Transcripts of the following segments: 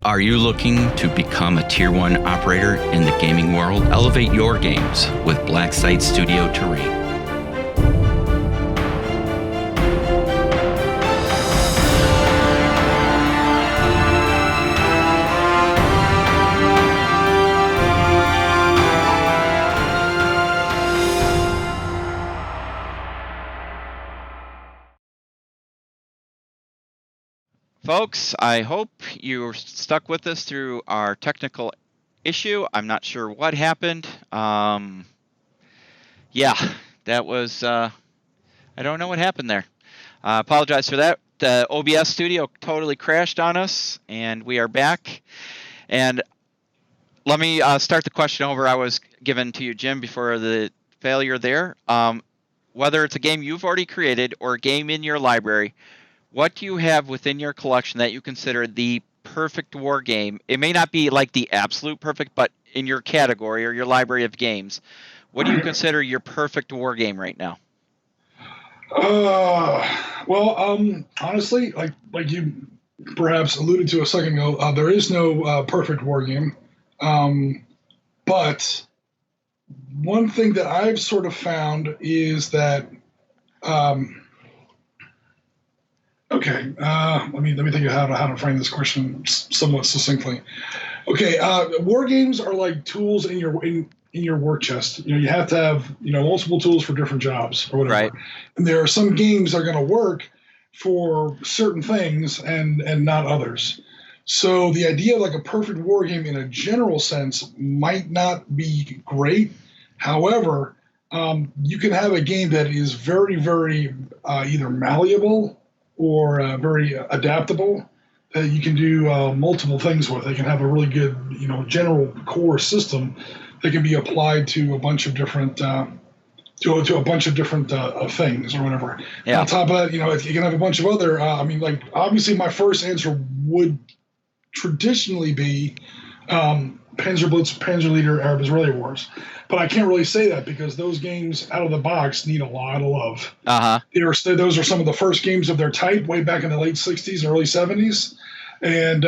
Are you looking to become a Tier 1 operator in the gaming world? Elevate your games with Black Site Studio Terrain. Folks, I hope you're stuck with us through our technical issue. I'm not sure what happened. Yeah, that was, I don't know what happened there. Apologize for that. The OBS studio totally crashed on us, and we are back. And let me start the question over I was given to you, Jim, before the failure there. Whether it's a game you've already created or a game in your library, what do you have within your collection that you consider the perfect war game? It may not be like the absolute perfect, but in your category or your library of games, what do you consider your perfect war game right now? Honestly, like you perhaps alluded to a second ago, there is no perfect war game. But one thing that I've sort of found is that let me think of how to frame this question somewhat succinctly. Okay, war games are like tools in your work chest. You have to have multiple tools for different jobs or whatever. Right. And there are some games that are going to work for certain things and not others. So the idea of like a perfect war game in a general sense might not be great. However, you can have a game that is very, very either malleable or very adaptable that you can do multiple things with. They can have a really good, general core system that can be applied to a bunch of different things or whatever. Yeah. On top of that, you can have a bunch of other. Obviously, my first answer would traditionally be Panzerblitz, Panzerleader, Arab-Israeli Wars. But I can't really say that because those games out of the box need a lot of love. Uh-huh. Those are some of the first games of their type way back in the late 60s and early 70s. And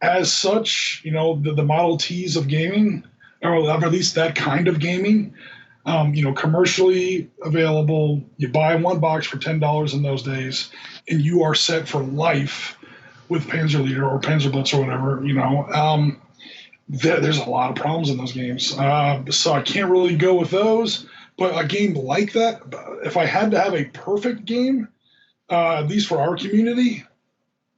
as such, the Model Ts of gaming, or at least that kind of gaming, commercially available, you buy one box for $10 in those days, and you are set for life with Panzerleader or Panzerblitz or whatever, there's a lot of problems in those games. So I can't really go with those. But a game like that, if I had to have a perfect game, at least for our community,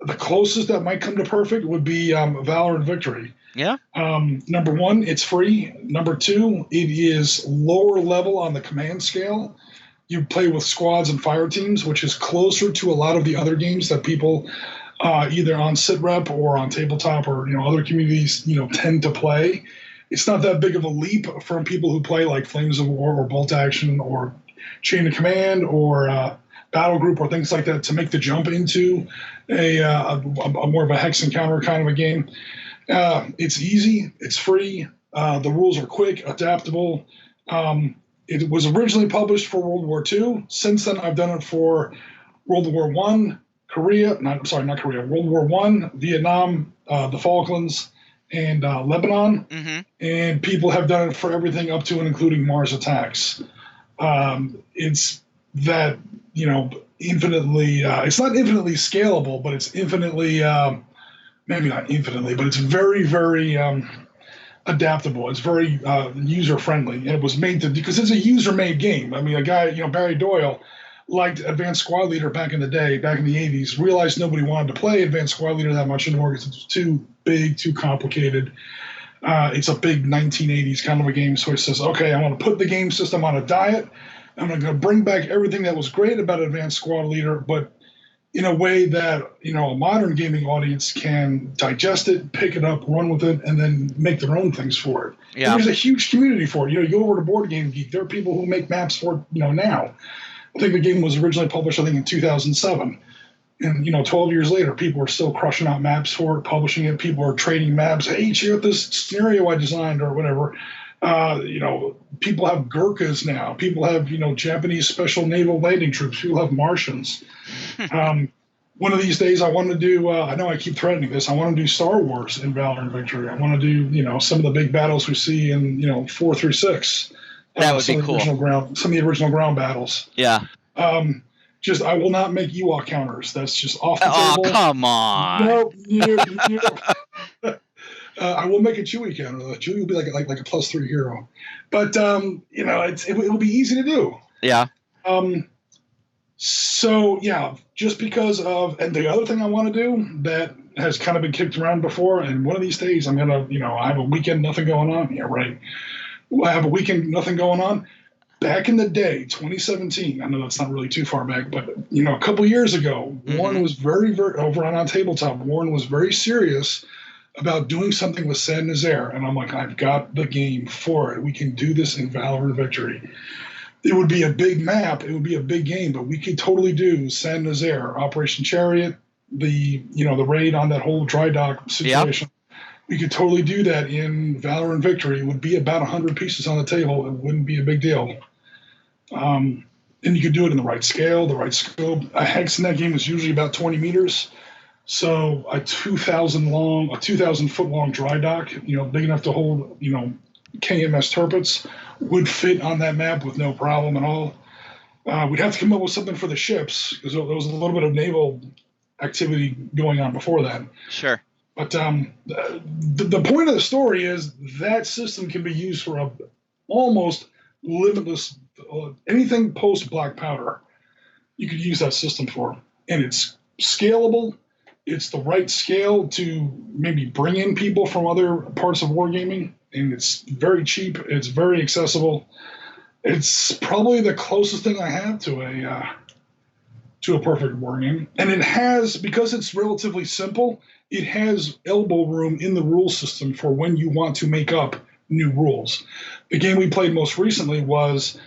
the closest that might come to perfect would be Valor and Victory. Yeah. Number one, it's free. Number two, it is lower level on the command scale. You play with squads and fire teams, which is closer to a lot of the other games that people either on SITREP or on tabletop or other communities tend to play. It's not that big of a leap from people who play like Flames of War or Bolt Action or Chain of Command or Battle Group or things like that to make the jump into a more of a hex encounter kind of a game. It's easy. It's free. The rules are quick, adaptable. It was originally published for World War II. Since then, I've done it for World War I, World War I, Vietnam, the Falklands, and Lebanon. Mm-hmm. And people have done it for everything up to and including Mars attacks. It's that, infinitely, it's not infinitely scalable, but it's infinitely, maybe not infinitely, but it's very, very adaptable. It's very user-friendly. And it was made because it's a user-made game. I mean, a guy, Barry Doyle, liked Advanced Squad Leader back in the day, back in the 80s, realized nobody wanted to play Advanced Squad Leader that much anymore because it was too big, too complicated. It's a big 1980s kind of a game. So he says, okay, I want to put the game system on a diet. I'm going to bring back everything that was great about Advanced Squad Leader, but in a way that, a modern gaming audience can digest it, pick it up, run with it, and then make their own things for it. Yeah. And there's a huge community for it. You go over to Board Game Geek, there are people who make maps for it, now. I think the game was originally published, in 2007. And, 12 years later, people are still crushing out maps for it, publishing it. People are trading maps. Hey, check out this scenario I designed or whatever. People have Gurkhas now. People have, Japanese special naval landing troops. People have Martians. one of these days I want to do. I know I keep threatening this. I want to do Star Wars in Valor and Victory. I want to do some of the big battles we see in 4 through 6. That would be cool. Some of the original ground battles. Yeah. Just I will not make Ewok counters. That's just off the table. Oh, come on. Nope. I will make a Chewie counter. Chewie will be like a +3 hero, but it will be easy to do. Yeah. So yeah, just because of, and the other thing I want to do that has kind of been kicked around before, and one of these days I'm gonna, I have a weekend, nothing going on. Yeah, right. I have a weekend, nothing going on. Back in the day, 2017, I know that's not really too far back, but a couple years ago, Warren was very, very over on Tabletop. Warren was very serious about doing something with San Nazaire, and I'm like, I've got the game for it. We can do this in Valor and Victory. It would be a big map. It would be a big game, but we could totally do San Nazaire, Operation Chariot, the raid on that whole dry dock situation. Yep. We could totally do that in Valor and Victory. It would be about 100 pieces on the table. It wouldn't be a big deal. And you could do it in the right scale, the right scope. A hex in that game is usually about 20 meters. So a 2,000 foot long dry dock, big enough to hold, KMS Tirpitz, would fit on that map with no problem at all. We'd have to come up with something for the ships because there was a little bit of naval activity going on before that. Sure. But the point of the story is that system can be used for almost limitless anything post Black Powder. You could use that system for, and it's scalable. It's the right scale to maybe bring in people from other parts of wargaming, and it's very cheap. It's very accessible. It's probably the closest thing I have to a perfect wargame, and it has, because it's relatively simple, it has elbow room in the rule system for when you want to make up new rules. The game we played most recently was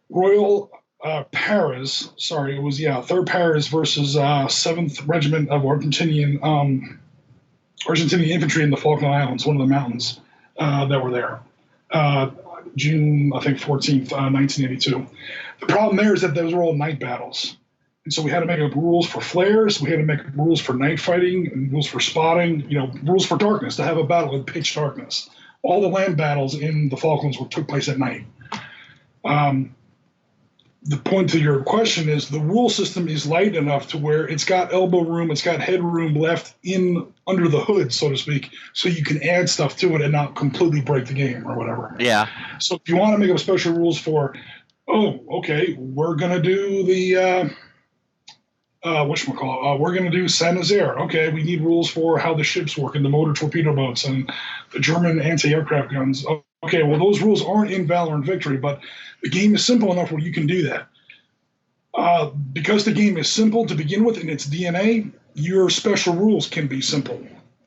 Royal Paris. Sorry, it was 3rd Paris versus 7th Regiment of Argentinian infantry in the Falkland Islands, one of the mountains that were there. June, I think 14th, 1982. The problem there is that those were all night battles. And so we had to make up rules for flares, we had to make up rules for night fighting, and rules for spotting, rules for darkness, to have a battle in pitch darkness. All the land battles in the Falklands took place at night. The point to your question is the rule system is light enough to where it's got elbow room, it's got headroom left in under the hood, so to speak, so you can add stuff to it and not completely break the game or whatever. Yeah. So if you want to make up special rules for, we're going to do the we're going to do San Nazaire. Okay, we need rules for how the ships work and the motor torpedo boats and the German anti-aircraft guns. Okay, well, those rules aren't in Valor and Victory, but the game is simple enough where you can do that. Because the game is simple to begin with in its DNA, your special rules can be simple.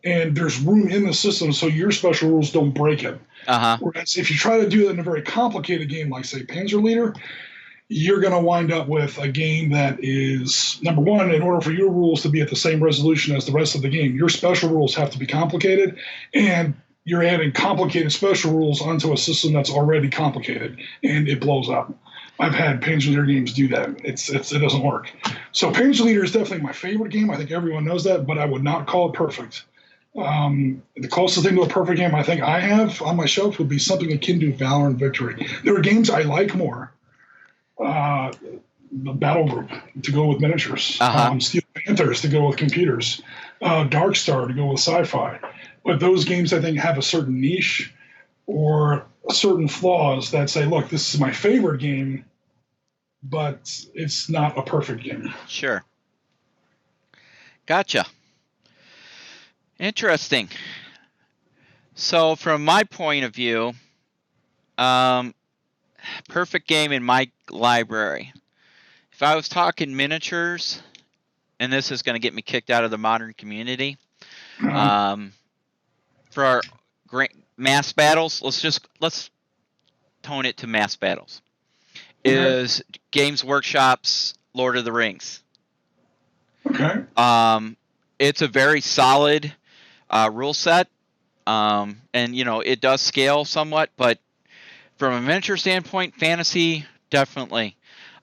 And there's room in the system so your special rules don't break it. Uh-huh. Whereas if you try to do it in a very complicated game like, say, Panzer Leader, you're going to wind up with a game that is, number one, in order for your rules to be at the same resolution as the rest of the game, your special rules have to be complicated, and you're adding complicated special rules onto a system that's already complicated, and it blows up. I've had Panzer Leader games do that. It doesn't work. So Panzer Leader is definitely my favorite game. I think everyone knows that, but I would not call it perfect. The closest thing to a perfect game I think I have on my shelf would be something akin to Valor and Victory. There are games I like more. The Battle Group to go with miniatures, Steel Panthers to go with computers, Dark Star to go with sci-fi. But those games, I think, have a certain niche or certain flaws that say, look, this is my favorite game, but it's not a perfect game. Sure. Gotcha. Interesting. So from my point of view, perfect game in my library. If I was talking miniatures, and this is going to get me kicked out of the modern community, for our mass battles, let's tone it to mass battles. Is Games Workshop's Lord of the Rings. Okay. It's a very solid rule set, and it does scale somewhat, but from a miniature standpoint, fantasy, definitely.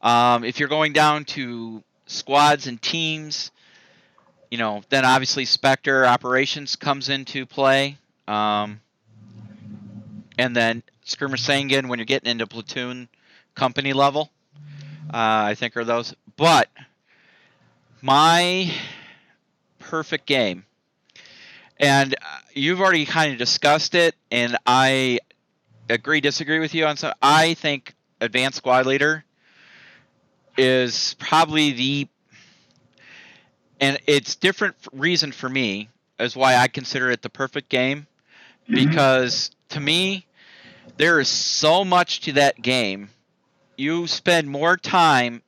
If you're going down to squads and teams, then obviously Spectre Operations comes into play. And then Skirmish Sangan when you're getting into platoon company level, I think are those. But my perfect game, and you've already kind of discussed it, and I disagree with you on some. I think Advanced Squad Leader is probably and it's different reason for me is why I consider it the perfect game, because to me, there is so much to that game. You spend more time,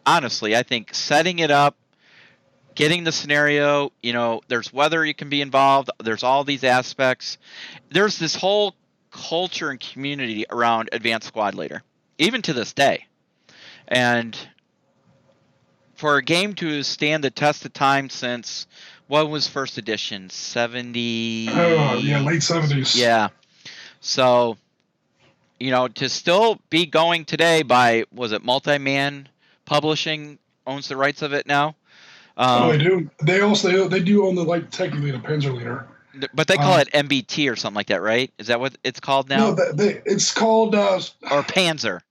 honestly, I think, setting it up, getting the scenario. There's weather you can be involved. There's all these aspects. There's this whole culture and community around Advanced Squad Leader, even to this day. And for a game to stand the test of time since, what was first edition? 70? Oh, yeah, late 70s. Yeah. So, to still be going today by, was it Multi-Man Publishing owns the rights of it now? They do. They do own technically the Panzer Leader. But they call it MBT or something like that, right? Is that what it's called now? No, it's called... or Panzer.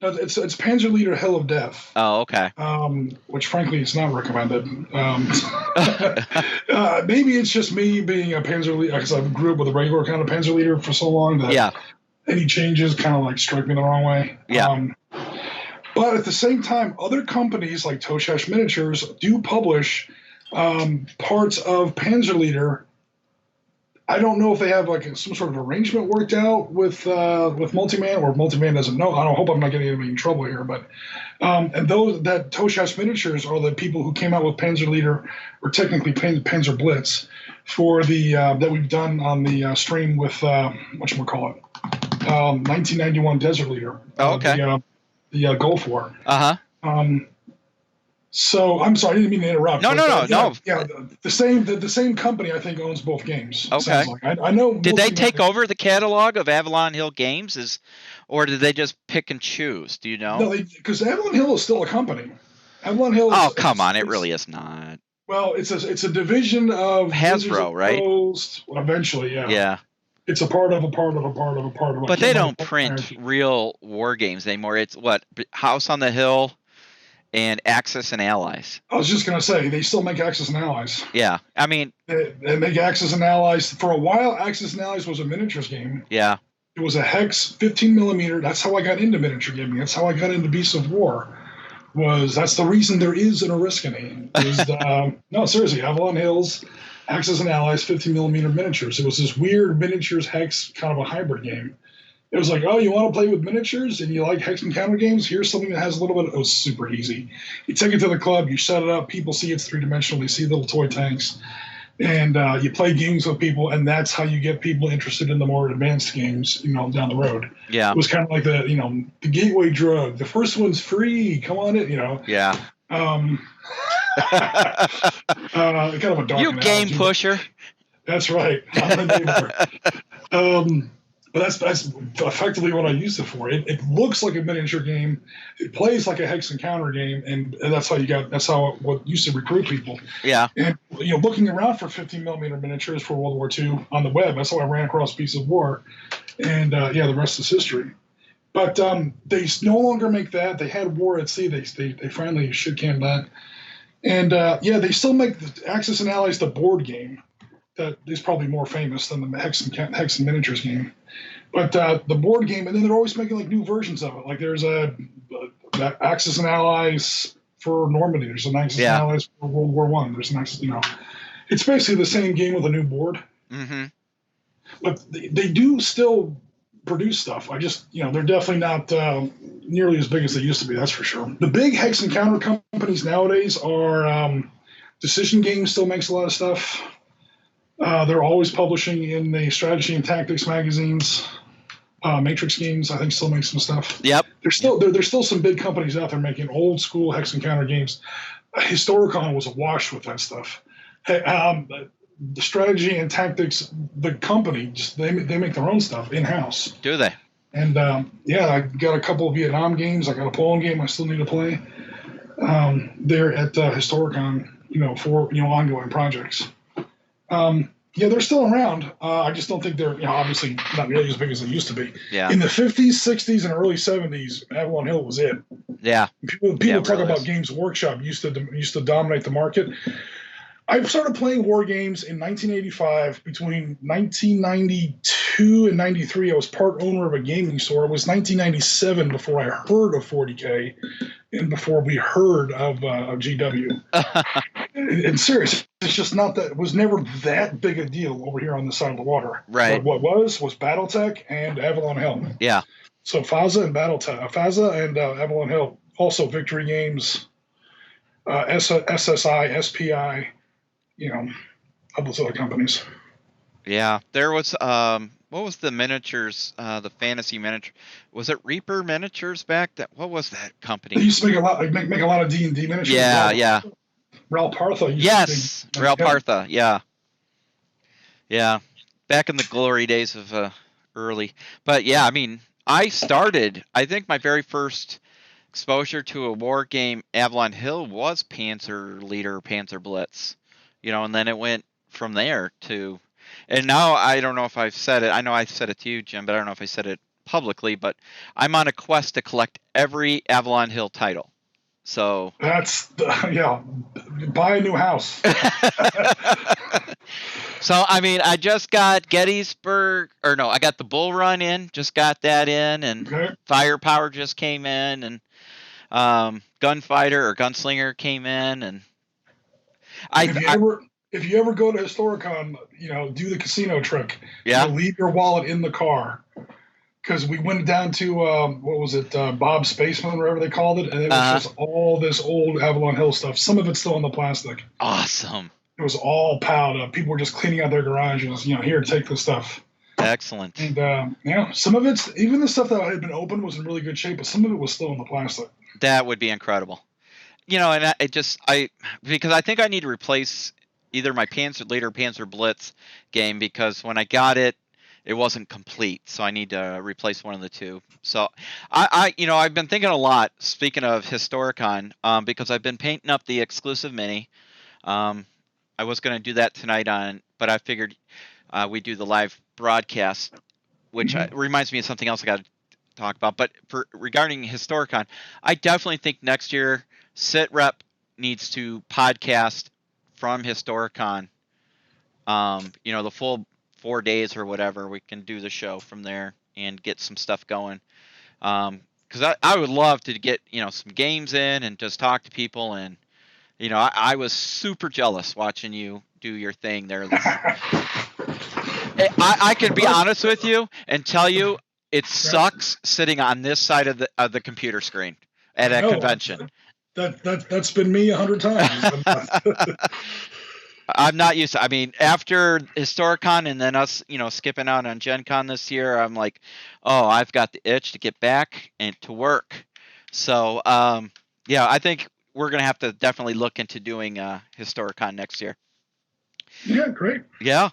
It's Panzer Leader Hill of Death. Oh, okay. Which, frankly, is not recommended. Maybe it's just me being a Panzer Leader, because I grew up with a regular kind of Panzer Leader for so long that any changes kind of strike me the wrong way. Yeah. But at the same time, other companies like Toshash Miniatures do publish parts of Panzer Leader. I don't know if they have some sort of arrangement worked out with Multiman, or Multiman doesn't know. I don't hope I'm not getting anybody in trouble here, but and those that Toshash Miniatures are the people who came out with Panzer Leader, or technically Panzer Blitz, for the that we've done on the stream with whatchamacallit, 1991 Desert Leader. Oh, okay. The Gulf War. So I'm sorry, I didn't mean to interrupt. No. Yeah, the same company I think owns both games. Okay. I know. Did they take over the catalog of Avalon Hill Games, or did they just pick and choose? Do you know? No, because Avalon Hill is still a company. Avalon Hill. Oh, come on! It really is not. Well, it's a division of Hasbro, right? Eventually, yeah. Yeah. It's a part of a part of a part of a part of a. But they don't print real war games anymore. It's what, House on the Hill and Axis and Allies. I was just going to say, they still make Axis and Allies. Yeah. I mean, they make Axis and Allies. For a while, Axis and Allies was a miniatures game. Yeah. It was a hex 15 millimeter. That's how I got into miniature gaming. That's how I got into Beasts of War. That's the reason there is an Oriskany. No, seriously, Avalon Hills, Axis and Allies, 15 millimeter miniatures. It was this weird miniatures hex kind of a hybrid game. It was like, oh, you want to play with miniatures and you like hex and counter games? Here's something that has a little bit of, it was super easy. You take it to the club, you set it up, people see it's three-dimensional, they see little toy tanks, and you play games with people, and that's how you get people interested in the more advanced games, down the road. Yeah. It was kind of like the gateway drug. The first one's free. Come on in, Yeah. Kind of a dark You analogy. game pusher. That's right. I'm the neighbor. But that's effectively what I used it for. It looks like a miniature game. It plays like a hex and counter game, and that's how what used to recruit people. Yeah. And looking around for 15 millimeter miniatures for World War II on the web, that's how I ran across Beasts of War, and the rest is history. But they no longer make that. They had War at Sea. They finally shit canned that, and they still make the Axis and Allies, the board game. That is probably more famous than the hex and miniatures game. But the board game, and then they're always making new versions of it. Like there's a Axis and Allies for Normandy. There's an Axis and Allies for World War I. There's an Axis, it's basically the same game with a new board. Mm-hmm. But they do still produce stuff. I just, they're definitely not nearly as big as they used to be. That's for sure. The big hex and counter companies nowadays are Decision Games still makes a lot of stuff. They're always publishing in the strategy and tactics magazines. Matrix Games, I think, still makes some stuff. Yep. There's still some big companies out there making old school hex and counter games. Historicon was awash with that stuff. The strategy and tactics, the company, they make their own stuff in house. Do they? And I got a couple of Vietnam games. I got a Poland game I still need to play. There at Historicon. for ongoing projects. Yeah, they're still around. I just don't think they're obviously not nearly as big as they used to be. Yeah. In the 50s, 60s, and early 70s, Avalon Hill was it. Yeah. People talk really about is. Games Workshop used to dominate the market. I started playing war games in 1985. Between 1992 and 93, I was part owner of a gaming store. It was 1997 before I heard of 40K and before we heard of GW. And serious, it's just not that. It was never that big a deal over here on this side of the water. Right. But what was BattleTech and Avalon Hill. Yeah. So FASA and Avalon Hill, also Victory Games, SSI, SPI, all those other companies. Yeah, there was what was the miniatures, the fantasy miniature? Was it Reaper Miniatures back then? What was that company? They used to make a lot of D&D miniatures. Yeah. Ral Partha. Ral Partha. Yeah. Back in the glory days of early. But yeah, I mean, I think my very first exposure to a war game, Avalon Hill, was Panzer Leader, Panzer Blitz. And then it went from there to, and now I don't know if I've said it. I know I said it to you, Jim, but I don't know if I said it publicly, but I'm on a quest to collect every Avalon Hill title. So that's buy a new house. So I mean, I just got Gettysburg, I got the Bull Run in, just got that in, and Firepower just came in, and Gunfighter or Gunslinger came in, and if you ever go to Historicon, do the casino trick. Yeah. Leave your wallet in the car. Because we went down to, what was it, Bob's Spaceman, whatever they called it, and it was just all this old Avalon Hill stuff. Some of it's still in the plastic. Awesome. It was all piled up. People were just cleaning out their garages. Here, take this stuff. Excellent. And, some of it's, even the stuff that had been opened was in really good shape, but some of it was still in the plastic. That would be incredible. And because I think I need to replace either my Panzer Leader or Panzer Blitz game, because when I got it, it wasn't complete, so I need to replace one of the two. So I've been thinking a lot, speaking of Historicon, because I've been painting up the exclusive mini. I was going to do that tonight but I figured we'd do the live broadcast, which reminds me of something else I got to talk about. But regarding Historicon, I definitely think next year SITREP needs to podcast from Historicon. The full 4 days or whatever, we can do the show from there and get some stuff going. Because I would love to get some games in and just talk to people. And I was super jealous watching you do your thing there. I can be honest with you and tell you it sucks sitting on this side of the computer screen at a convention. That's been me 100 times. I'm not used to. I mean, after Historicon and then us, skipping out on Gen Con this year, I'm like, oh, I've got the itch to get back and to work. So, I think we're gonna have to definitely look into doing Historicon next year. Yeah, great. Yeah.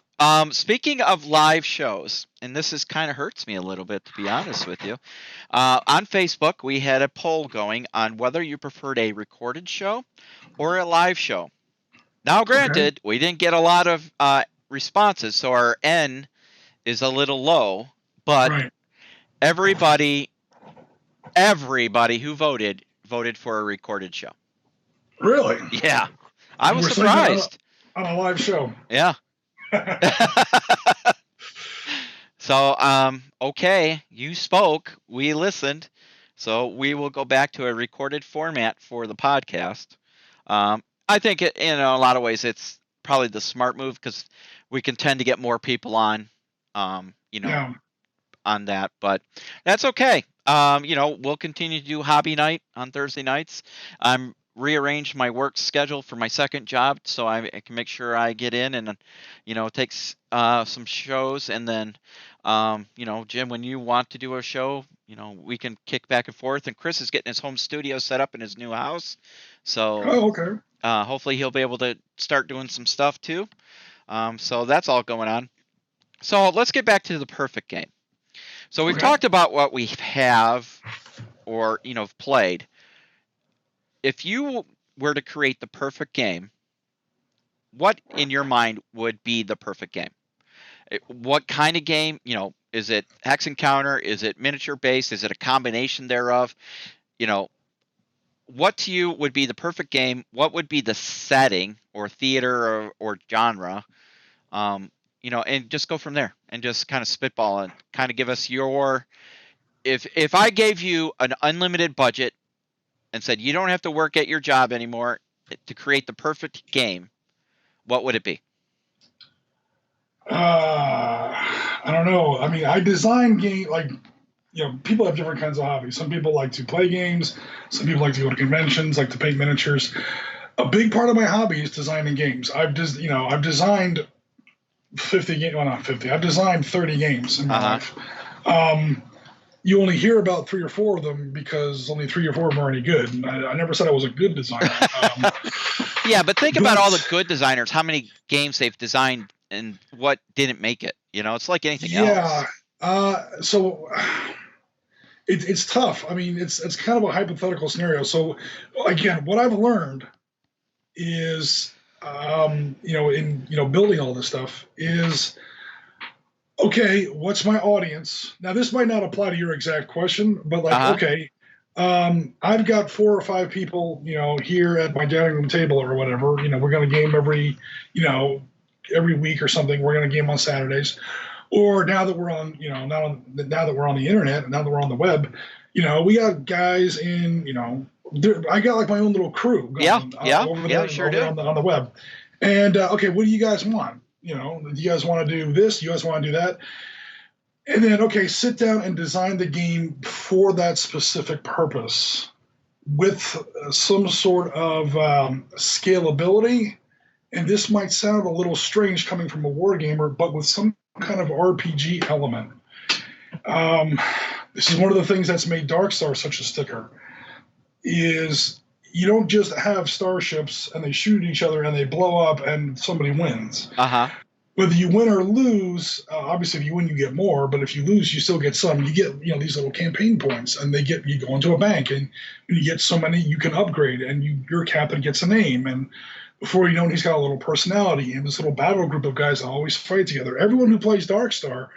Speaking of live shows, and this kind of hurts me a little bit, to be honest with you. On Facebook, we had a poll going on whether you preferred a recorded show or a live show. Now, granted, we didn't get a lot of responses, so our N is a little low, but everybody who voted for a recorded show. Really? Yeah. I was surprised. On a live show. Yeah. So, okay, you spoke, we listened, so we will go back to a recorded format for the podcast. I think in a lot of ways it's probably the smart move, because we can tend to get more people on, on that, but that's okay. We'll continue to do hobby night on Thursday nights. I'm rearranged my work schedule for my second job so I can make sure I get in and take some shows, and then Jim, when you want to do a show, we can kick back and forth, and Chris is getting his home studio set up in his new house, so hopefully he'll be able to start doing some stuff too. So that's all going on. So let's get back to the perfect game. So we've talked about what we have or played. If you were to create the perfect game, what in your mind would be the perfect game? What kind of game? Is it hex encounter? Is it miniature based? Is it a combination thereof? What to you would be the perfect game? What would be the setting or theater or genre? And just go from there and just kind of spitball and kind of give us your. If I gave you an unlimited budget and said you don't have to work at your job anymore to create the perfect game, what would it be? I don't know. I mean, I design game people have different kinds of hobbies. Some people like to play games. Some people like to go to conventions, like to paint miniatures. A big part of my hobby is designing games. I've designed 50 games. Well, not 50. I've designed 30 games in my life. You only hear about 3 or 4 of them because only 3 or 4 of them are any good. And I never said I was a good designer. Yeah, but think about all the good designers, how many games they've designed and what didn't make it. It's like anything else. So it's tough. I mean, it's kind of a hypothetical scenario. So again, what I've learned is, in building all this stuff is, okay, what's my audience? Now, this might not apply to your exact question, but okay, I've got 4 or 5 people, here at my dining room table or whatever. We're going to game every week or something. We're going to game on Saturdays. Or now that we're on, now that we're on the internet, now that we're on the web, we got guys in, I got like my own little crew going over there, sure do. On the web. And okay, what do you guys want? Do you guys want to do this? Do you guys want to do that? And then, okay, sit down and design the game for that specific purpose with some sort of scalability. And this might sound a little strange coming from a war gamer, but with some kind of RPG element. This is one of the things that's made Dark Star such a sticker, is you don't just have starships and they shoot each other and they blow up and somebody wins. Whether you win or lose, obviously if you win you get more, but if you lose you still get some. You get these little campaign points, and you go into a bank, and when you get so many you can upgrade, and your captain gets a name, and before you know it he's got a little personality, and this little battle group of guys that always fight together. Everyone who plays Dark Star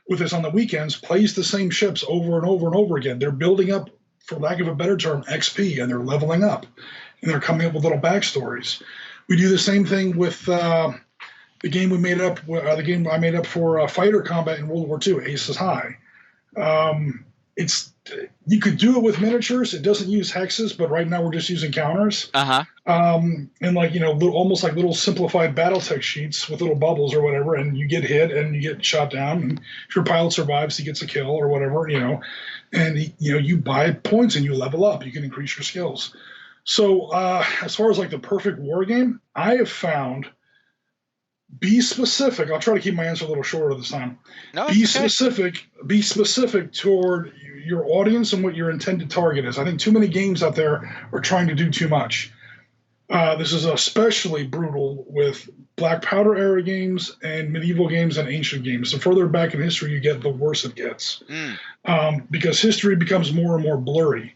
with us on the weekends plays the same ships over and over and over again. They're building up, for lack of a better term, XP, and they're leveling up, and they're coming up with little backstories. We do the same thing with the game we made up, the game I made up for fighter combat in World War II, Aces High. You could do it with miniatures. It doesn't use hexes, but right now we're just using counters. And almost like little simplified BattleTech sheets with little bubbles or whatever, and you get hit and you get shot down. And if your pilot survives, he gets a kill or whatever, and you buy points and you level up. You can increase your skills. So as far as like the perfect war game, I have found, be specific. I'll try to keep my answer a little shorter this time. No, be specific. Be specific toward your audience and what your intended target is. I think too many games out there are trying to do too much. This is especially brutal with Black Powder era games and medieval games and ancient games. The further back in history you get, the worse it gets. Because history becomes more and more blurry.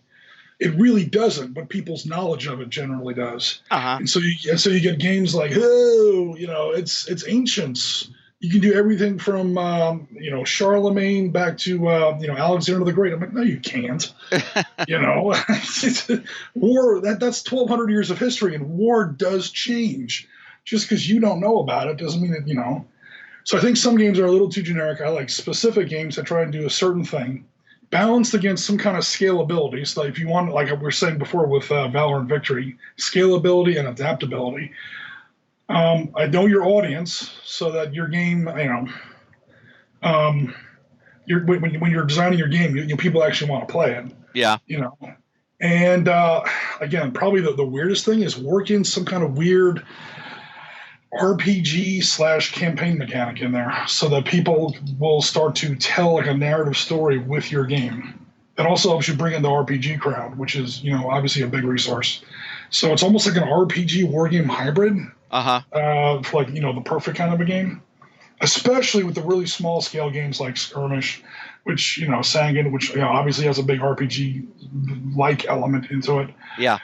It really doesn't, but people's knowledge of it generally does. And so you get games like, it's ancients. You can do everything from Charlemagne back to Alexander the Great. I'm like, no, you can't. War, that's 1,200 years of history, and war does change. Just because you don't know about it doesn't mean that So I think some games are a little too generic. I like specific games that try and do a certain thing, balanced against some kind of scalability. So if you want, like we were saying before with Valor and Victory, scalability and adaptability. I know your audience, so that your game, when you're designing your game, people actually want to play it. Yeah. And again, probably the weirdest thing is work in some kind of weird RPG/campaign mechanic in there, so that people will start to tell like a narrative story with your game. It also helps you bring in the RPG crowd, which is obviously a big resource. So it's almost like an RPG wargame hybrid. The perfect kind of a game, especially with the really small scale games like Skirmish, which Sangan, which obviously has a big RPG like element into it. Yeah.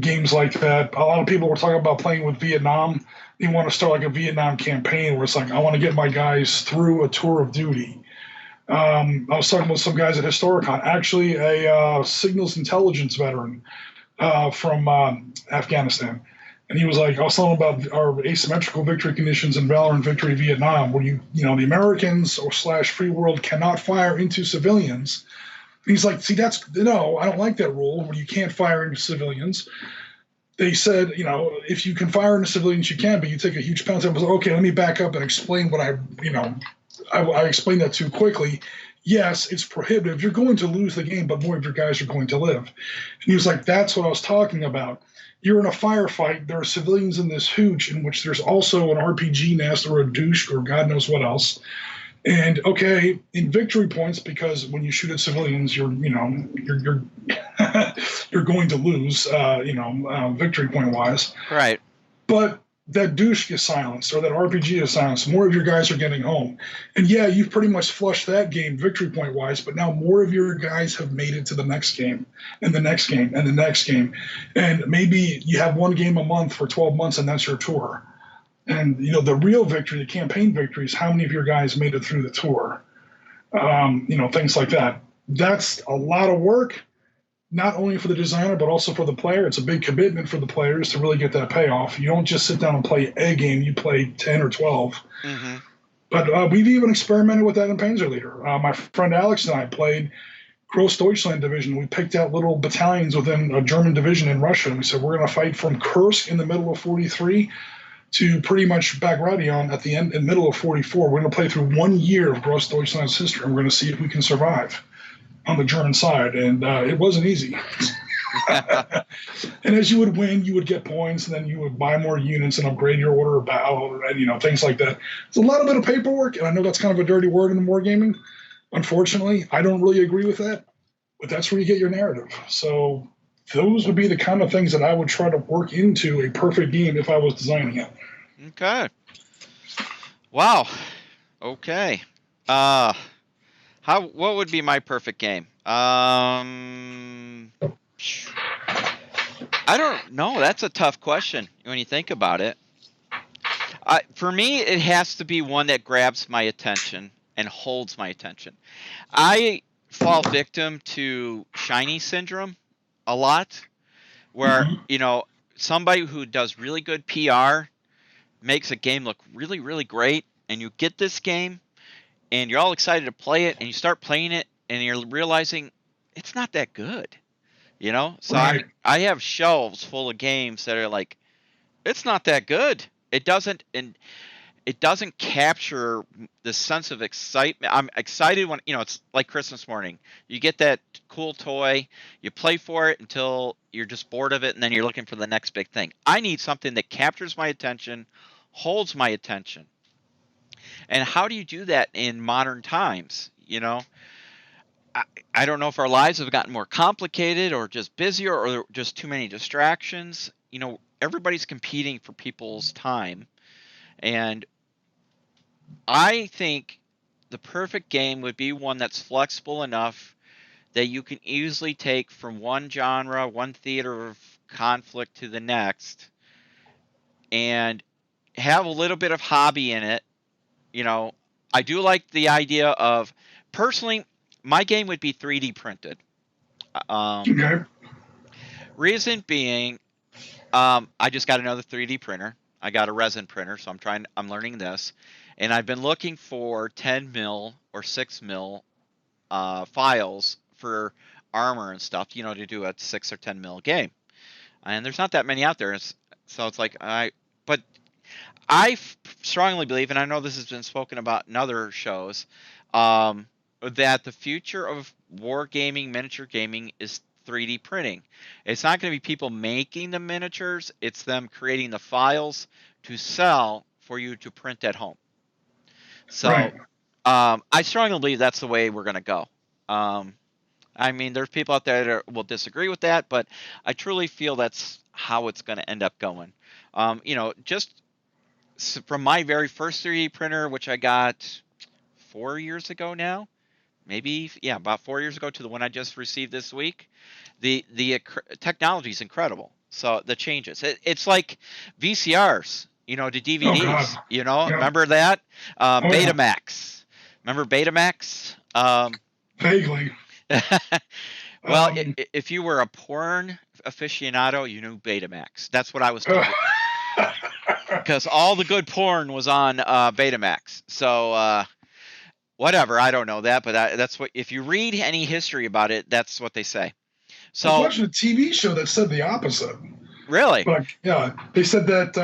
Games like that. A lot of people were talking about playing with Vietnam. They want to start like a Vietnam campaign where it's like, I want to get my guys through a tour of duty. I was talking with some guys at Historicon, actually a signals intelligence veteran from Afghanistan. And he was like, I was telling him about our asymmetrical victory conditions in Valorant Victory Vietnam, where the Americans or / free world cannot fire into civilians. And he's like, see, no, I don't like that rule where you can't fire into civilians. They said, if you can fire into civilians, you can, but you take a huge penalty. I was like, okay, let me back up and explain what I explained that too quickly. Yes, it's prohibitive. You're going to lose the game, but more of your guys are going to live. And he was like, that's what I was talking about. You're in a firefight. There are civilians in this hooch in which there's also an RPG nest or a douche or God knows what else. And okay, in victory points, because when you shoot at civilians, you're you're going to lose, victory point wise. Right. But that douche is silenced, or that RPG is silenced. More of your guys are getting home, and yeah, you've pretty much flushed that game victory point wise. But now more of your guys have made it to the next game, and the next game, and the next game, and maybe you have one game a month for 12 months, and that's your tour. And the real victory, the campaign victory, is how many of your guys made it through the tour. Things like that. That's a lot of work, not only for the designer but also for the player. It's a big commitment for the players to really get that payoff. You don't just sit down and play a game; you play 10 or 12. Mm-hmm. But we've even experimented with that in Panzerleader. My friend Alex and I played Großdeutschland division. We picked out little battalions within a German division in Russia, and we said we're going to fight from Kursk in the middle of 43 to pretty much Bagration at the end and middle of 44. We're going to play through 1 year of Großdeutschland's history, and we're going to see if we can survive on the German side. And it wasn't easy. And as you would win, you would get points, and then you would buy more units and upgrade your order of battle, and things like that. It's a lot of bit of paperwork, and I know that's kind of a dirty word in wargaming. Unfortunately, I don't really agree with that, but that's where you get your narrative. So those would be the kind of things that I would try to work into a perfect game if I was designing it. Okay. Wow. Okay. What would be my perfect game? I don't know. That's a tough question when you think about it. For me, it has to be one that grabs my attention and holds my attention. I fall victim to shiny syndrome a lot, where somebody who does really good PR makes a game look really, really great, and you get this game and you're all excited to play it, and you start playing it and you're realizing it's not that good, so Right. I have shelves full of games that are like, it's not that good. It doesn't capture the sense of excitement. I'm excited when it's like Christmas morning. You get that cool toy, you play for it until you're just bored of it, and then you're looking for the next big thing. I need something that captures my attention, holds my attention. And how do you do that in modern times? I don't know if our lives have gotten more complicated or just busier or just too many distractions. Everybody's competing for people's time. And I think the perfect game would be one that's flexible enough that you can easily take from one genre, one theater of conflict to the next, and have a little bit of hobby in it. I do like the idea of, personally, my game would be 3D printed. Okay. Reason being, I just got another 3D printer. I got a resin printer, so I'm learning this, and I've been looking for 10 mil or 6 mil files for armor and stuff, to do a 6 or 10 mil game. And there's not that many out there, so it's like but I strongly believe, and I know this has been spoken about in other shows, that the future of wargaming, miniature gaming, is 3D printing. It's not going to be people making the miniatures, it's them creating the files to sell for you to print at home. So Right. I strongly believe that's the way we're going to go. There's people out there that will disagree with that, but I truly feel that's how it's going to end up going. Just from my very first 3D printer, which I got 4 years ago now, maybe about 4 years ago to the one I just received this week. The technology is incredible. So the changes, it's like VCRs, to Oh God. DVDs. Yeah. Remember that? Oh yeah. Betamax. Remember Betamax? Vaguely. Well, Um, if you were a porn aficionado, you knew Betamax. That's what I was told. Because all the good porn was on Betamax. So whatever, I don't know that, but that's what. If you read any history about it, that's what they say. I was So watching a TV show that said the opposite. really, But yeah, they said that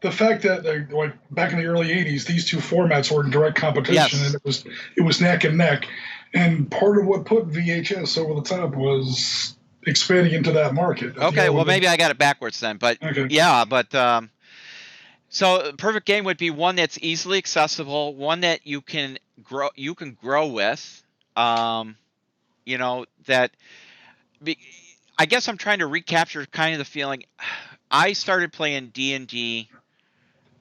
the fact that like back in the early '80s, these two formats were in direct competition, and yes. it was neck and neck. And part of what put VHS over the top was expanding into that market. Okay, well maybe I got it backwards then, but Okay. yeah, but so perfect game would be one that's easily accessible, one that you can grow with. That I guess I'm trying to recapture kind of the feeling. I started playing D&D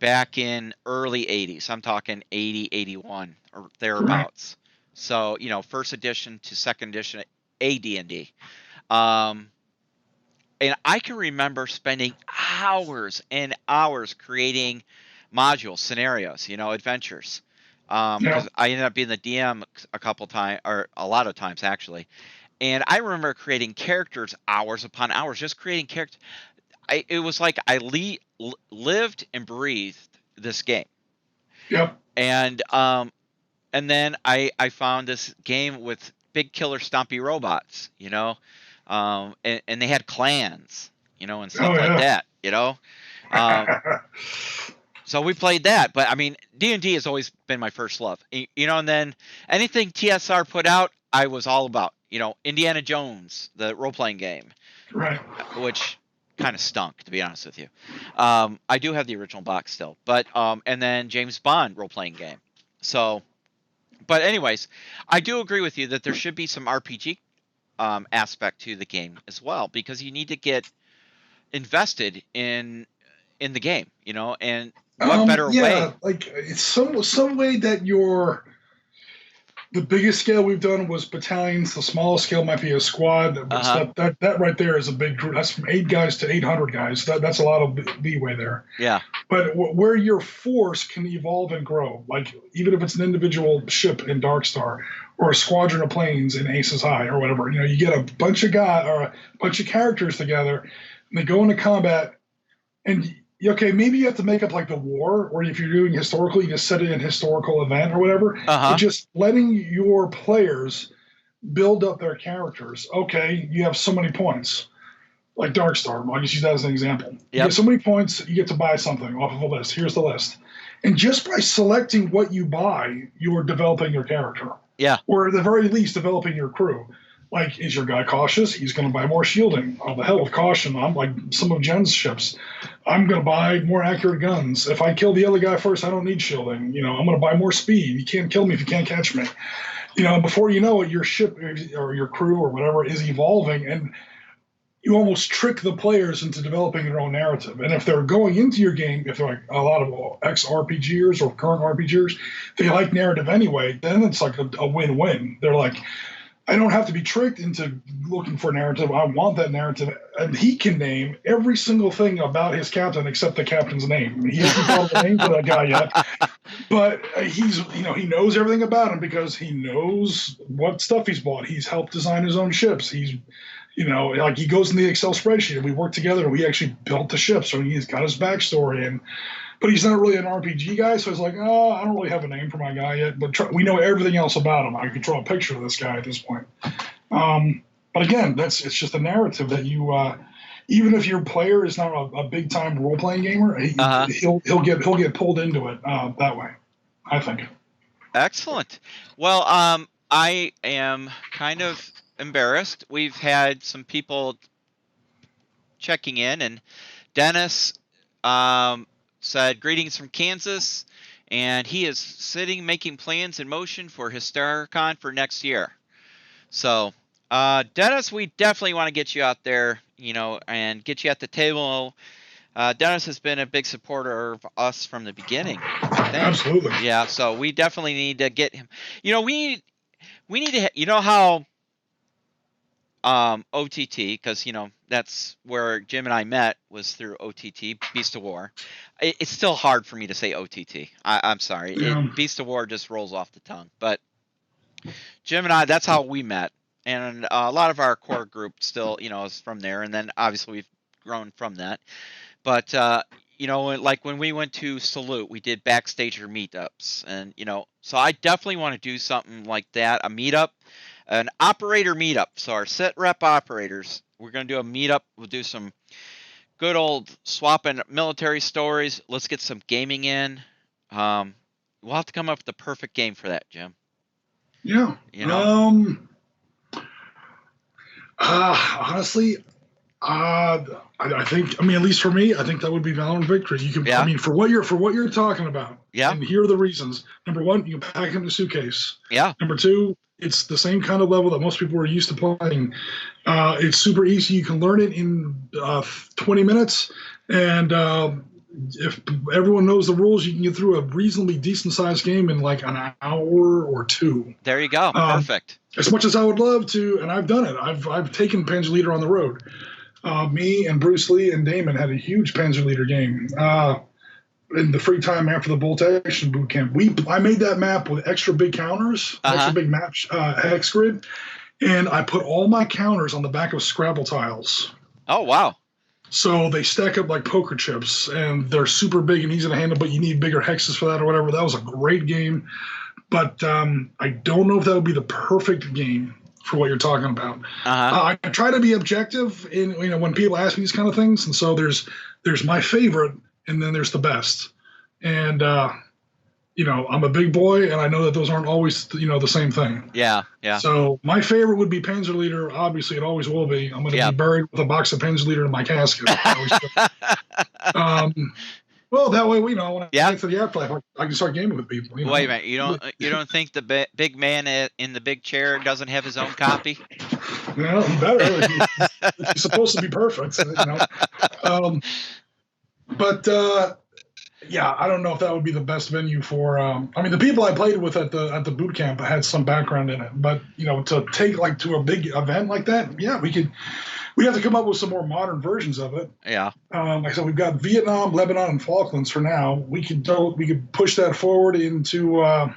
back in early 80s. I'm talking 80, 81 or Right. thereabouts. So, first edition to second edition AD&D. Um, and I can remember spending hours and hours creating modules, scenarios, adventures. Yeah. Because I ended up being the DM a couple times, or a lot of times actually. And I remember creating characters hours upon hours, just creating characters. It was like I lived and breathed this game. Yep. And then I found this game with big killer stompy robots, and they had clans, and Oh stuff like yeah. that. So we played that, but I mean, D&D has always been my first love, and then anything TSR put out, I was all about, Indiana Jones, the role-playing game, Right. which kind of stunk, to be honest with you. I do have the original box still, but and then James Bond role-playing game. So, but anyways, I do agree with you that there should be some RPG aspect to the game as well, because you need to get invested in the game, and what better way? Yeah, like it's some way that the biggest scale we've done was battalions. The smallest scale might be a squad. But Uh-huh. that right there is a big group. That's from 8 guys to 800 guys. That's a lot of leeway there. Yeah. But where your force can evolve and grow, like even if it's an individual ship in Darkstar or a squadron of planes in Aces High or whatever, you get a bunch of characters together, and they go into combat. And okay, maybe you have to make up like the war, or if you're doing historically, you just set it in historical event or whatever. But Uh-huh. just letting your players build up their characters. Okay, you have so many points, like Darkstar. I'll just use that as an example. You Yep. get so many points, you get to buy something off of a list. Here's the list. And just by selecting what you buy, you're developing your character. Yeah. Or at the very least, developing your crew. Like, is your guy cautious? He's going to buy more shielding. Oh, the hell with caution. I'm like some of Jen's ships. I'm going to buy more accurate guns. If I kill the other guy first, I don't need shielding. I'm going to buy more speed. You can't kill me if you can't catch me. Before you know it, your ship or your crew or whatever is evolving, and you almost trick the players into developing their own narrative. And if they're going into your game, if they're like a lot of ex-RPGers or current RPGers, they like narrative anyway, then it's like a win-win. They're like, I don't have to be tricked into looking for narrative. I want that narrative. And he can name every single thing about his captain except the captain's name. I mean, he hasn't thought of the name for that guy yet. But he knows everything about him because he knows what stuff he's bought. He's helped design his own ships. He's, like he goes in the Excel spreadsheet and we work together and we actually built the ship. So he's got his backstory but he's not really an RPG guy, so it's like, oh, I don't really have a name for my guy yet, but we know everything else about him. I could draw a picture of this guy at this point. But again, it's just a narrative that you, even if your player is not a big time role playing gamer, he'll get pulled into it that way, I think. Excellent. Well, I am kind of embarrassed. We've had some people checking in, and Dennis said, greetings from Kansas, and he is sitting making plans in motion for HysteriaCon for next year. So, Dennis, we definitely want to get you out there, and get you at the table. Dennis has been a big supporter of us from the beginning, I think. Absolutely. Yeah, so we definitely need to get him. We We need to, you know how OTT, because that's where Jim and I met, was through OTT, Beast of War. It's still hard for me to say OTT. I'm sorry, Yeah. Beast of War just rolls off the tongue. But Jim and I, that's how we met, and a lot of our core group still, is from there, and then obviously we've grown from that. But like when we went to Salute, we did backstager meetups, and so I definitely want to do something like that, a meetup, an operator meetup. So our SITREP operators, we're gonna do a meetup. We'll do some good old swapping military stories. Let's get some gaming in. We'll have to come up with the perfect game for that, Jim. Yeah. Honestly, I think, at least for me, I think that would be Valorant Victory. You can, Yeah. For what you're talking about. Yeah. And here are the reasons. Number one, you can pack it in a suitcase. Yeah. Number two, it's the same kind of level that most people are used to playing. It's super easy. You can learn it in 20 minutes. And if everyone knows the rules, you can get through a reasonably decent sized game in like an hour or two. There you go. Perfect. As much as I would love to, and I've done it. I've taken Panzer Leader on the road. Me and Bruce Lee and Damon had a huge Panzer Leader game in the free time after the Bolt Action boot camp. I made that map with extra big counters, extra big map hex grid, and I put all my counters on the back of Scrabble tiles. Oh, wow. So they stack up like poker chips, and they're super big and easy to handle, but you need bigger hexes for that or whatever. That was a great game. But I don't know if that would be the perfect game for what you're talking about. I try to be objective in when people ask me these kind of things, and so there's my favorite, and then there's the best. And I'm a big boy, and I know that those aren't always the same thing. Yeah, yeah. So my favorite would be Panzer Leader. Obviously, it always will be. I'm going to be buried with a box of Panzer Leader in my casket. Well, that way when I get to the afterlife, I can start gaming with people. Wait a minute, you don't think the big man in the big chair doesn't have his own copy? Well, he better. He's supposed to be perfect. Yeah, I don't know if that would be the best venue for. The people I played with at the boot camp had some background in it, but to take to a big event like that, yeah, we'd have to come up with some more modern versions of it. Yeah. Like I said, we've got Vietnam, Lebanon, and Falklands for now. We could push that forward into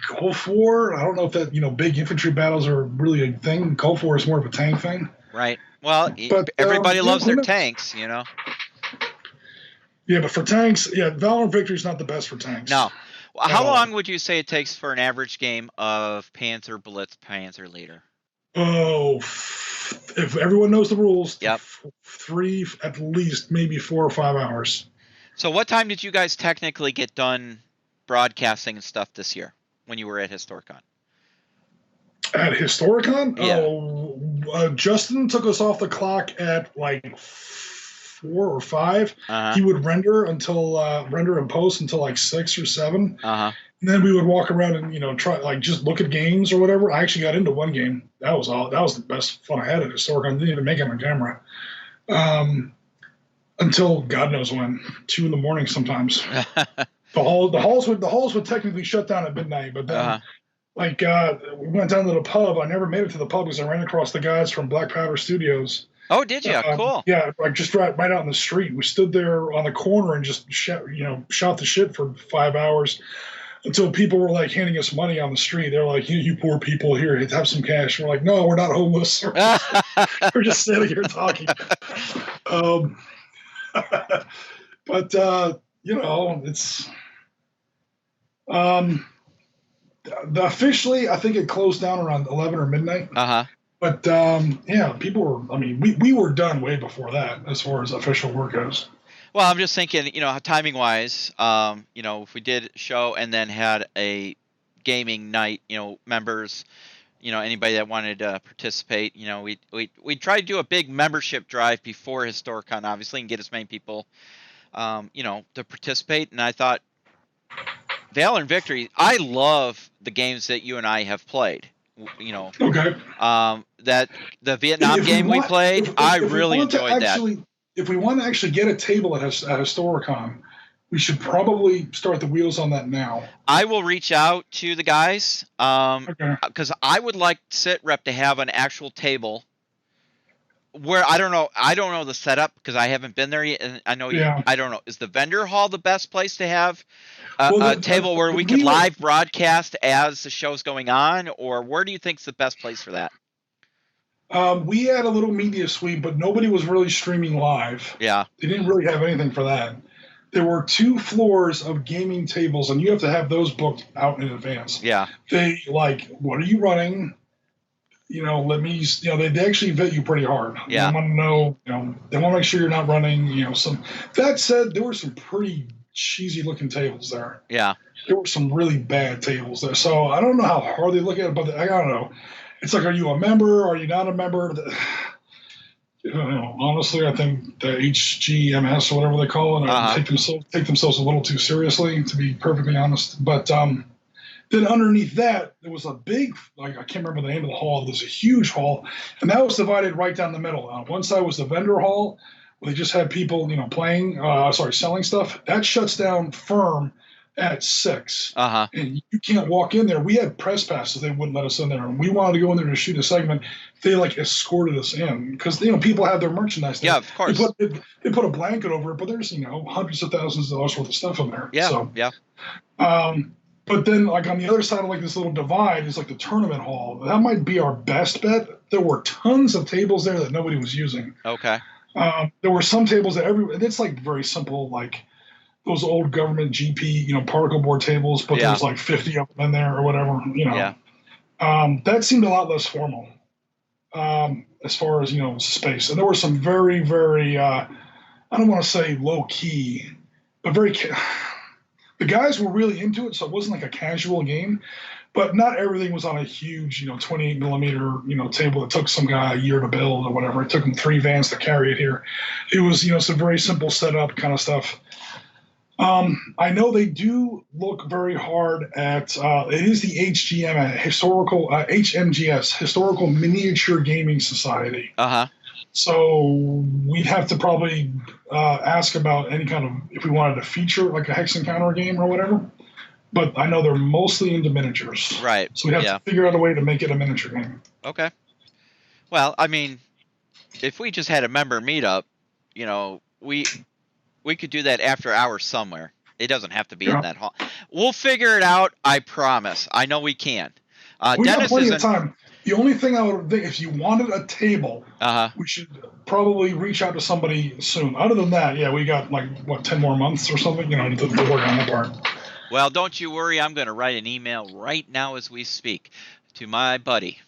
Gulf War. I don't know if that big infantry battles are really a thing. Gulf War is more of a tank thing. Right. Well, but everybody loves their tanks, Yeah, but for tanks, Valorant Victory is not the best for tanks. No. How long would you say it takes for an average game of Panzer Blitz, Panzer Leader? Oh, if everyone knows the rules, yep. 3 at least, maybe 4 or 5 hours. So what time did you guys technically get done broadcasting and stuff this year when you were at Historicon? At Historicon? Yeah. Justin took us off the clock at like 4 or 5. He would render and post until like 6 or 7. And then we would walk around and try just look at games or whatever. I actually got into one game. That was the best fun I had at Historicon. I didn't even make it on camera until God knows when, 2 a.m. sometimes. The halls would technically shut down at midnight, but then we went down to the pub. I never made it to the pub because I ran across the guys from Black Powder Studios. Oh, did you? Cool. Yeah, just right out in the street. We stood there on the corner and just shot the shit for 5 hours until people were handing us money on the street. They're like, you poor people, here, have some cash. And we're like, no, we're not homeless. We're just sitting here talking. But it's officially, I think it closed down around 11 or midnight. But people were. We were done way before that as far as official work goes. Well, I'm just thinking, timing wise, if we did a show and then had a gaming night, members, anybody that wanted to participate, we try to do a big membership drive before Historicon, obviously, and get as many people, to participate. And I thought, Valorant Victory, I love the games that you and I have played. Okay. That the Vietnam game we played, I really enjoyed that. If we want to actually get a table at Historicon, We should probably start the wheels on that now. I will reach out to the guys Okay. because I would like SITREP to have an actual table where I don't know the setup because I haven't been there yet, and I know Yeah. I don't know. Is the vendor hall the best place to have Well, a table where we can we were, live broadcast as the show's going on, or where do you think's the best place for that? we had a little media suite, but nobody was really streaming live. Yeah, They didn't really have anything for that. There were 2 floors of gaming tables, and you have to have those booked out in advance. yeah, They like, what are you running? Let me, they actually vet you pretty hard. yeah, They want to know, they want to make sure you're not running, some. That said, there were some pretty cheesy looking tables there. yeah. There were some really bad tables there. So I don't know how hard they look at it, but I don't know. It's like, are you a member? Are you not a member? Honestly, I think the HGMS or whatever they call it, take themselves a little too seriously, to be perfectly honest. But then underneath that, there was a big, I can't remember the name of the hall. There's a huge hall, and that was divided right down the middle. One side was the vendor hall, where they just had people, playing, selling stuff. That shuts down firm at 6. And you can't walk in there. We had press passes. They wouldn't let us in there. And we wanted to go in there to shoot a segment. They escorted us in because, people have their merchandise there. Yeah, of course. They put a blanket over it, but there's, hundreds of thousands of dollars worth of stuff in there. Yeah, so, yeah. But then, on the other side of this little divide is the tournament hall. That might be our best bet. There were tons of tables there that nobody was using. Okay. There were some tables that it's very simple, those old government GP, particle board tables, but there's 50 of them in there or whatever, Yeah. That seemed a lot less formal as far as, space. And there were some very, very, I don't want to say low key, but the guys were really into it, so it wasn't like a casual game. But not everything was on a huge, 28 millimeter, table that took some guy a year to build or whatever. It took him 3 vans to carry it here. It was, some very simple setup kind of stuff. I know they do look very hard at, it is the HMGS, Historical Miniature Gaming Society. So we'd have to probably ask about any kind of, if we wanted to feature a Hex Encounter game or whatever. But I know they're mostly into miniatures. Right. So we'd have to figure out a way to make it a miniature game. Okay. Well, I mean, if we just had a member meetup, we could do that after hours somewhere. It doesn't have to be in that hall. We'll figure it out. I promise. I know we can. We Dennis got plenty of time. The only thing I would think, if you wanted a table, we should probably reach out to somebody soon. Other than that, we got 10 more months or something, to work on that part. Well, don't you worry. I'm going to write an email right now as we speak to my buddy.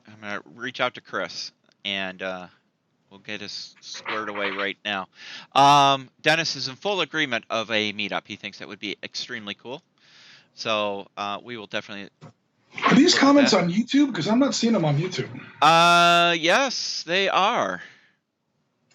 I'm going to reach out to Chris, and we'll get us squared away right now. Dennis is in full agreement of a meetup. He thinks that would be extremely cool. So we will definitely. Are these comments on YouTube? Because I'm not seeing them on YouTube. Yes, they are.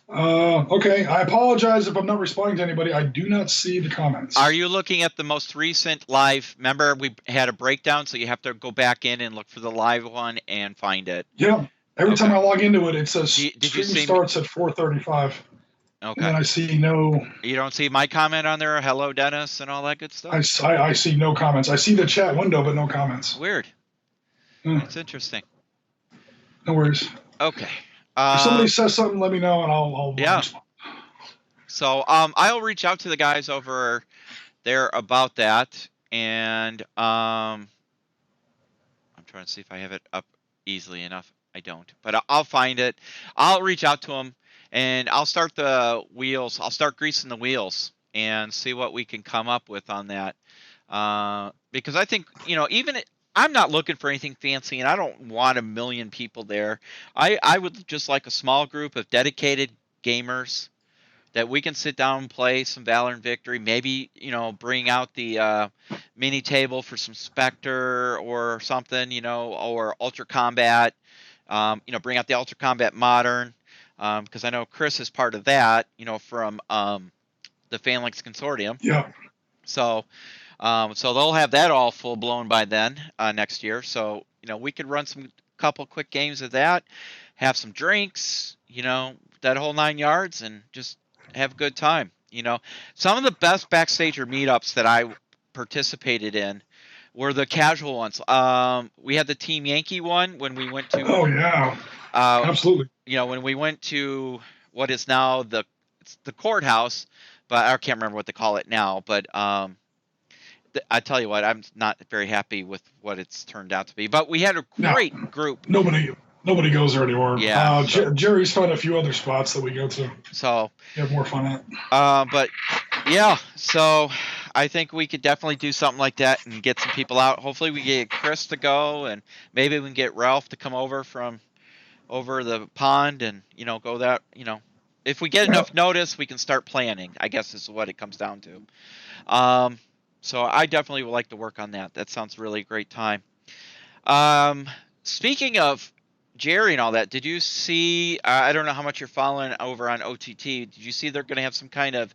Okay. I apologize if I'm not responding to anybody. I do not see the comments. Are you looking at the most recent live? Remember, we had a breakdown, so you have to go back in and look for the live one and find it. Yeah. Every time I log into it, it says Did stream starts at 4:35. Okay. And then I see no. You don't see my comment on there, hello, Dennis, and all that good stuff? I see no comments. I see the chat window, but no comments. Weird. That's interesting. No worries. Okay. If somebody says something, let me know, and I'll respond. So I'll reach out to the guys over there about that, and I'm trying to see if I have it up easily enough. I don't, but I'll find it. I'll reach out to them, and I'll start the wheels. I'll start greasing the wheels and see what we can come up with on that. Because I think, I'm not looking for anything fancy, and I don't want 1 million people there. I would just like a small group of dedicated gamers that we can sit down and play some Valor and Victory. Maybe, bring out the mini table for some Spectre or something, or Ultra Combat. Bring out the Ultra Combat Modern, because I know Chris is part of that, from the Phalanx Consortium. Yeah. So they'll have that all full blown by then, next year. So, we could run some couple quick games of that, have some drinks, that whole 9 yards, and just have a good time. You know, some of the best backstager meetups that I participated in were the casual ones. We had the Team Yankee one when we went to, Oh yeah, absolutely. when we went to what is now it's the courthouse, but I can't remember what they call it now. But I tell you what, I'm not very happy with what it's turned out to be. But we had a No, great group. nobody goes there anymore. Yeah. Jerry's found a few other spots that we go to. So Have more fun at. But yeah, so I think we could definitely do something like that and get some people out. Hopefully we get Chris to go, and maybe we can get Ralph to come over from over the pond and, go that, if we get enough notice, we can start planning, I guess is what it comes down to. So I definitely would like to work on that. That sounds really a great time. Speaking of Jerry and all that, did you see, I don't know how much you're following over on OTT, did you see they're going to have some kind of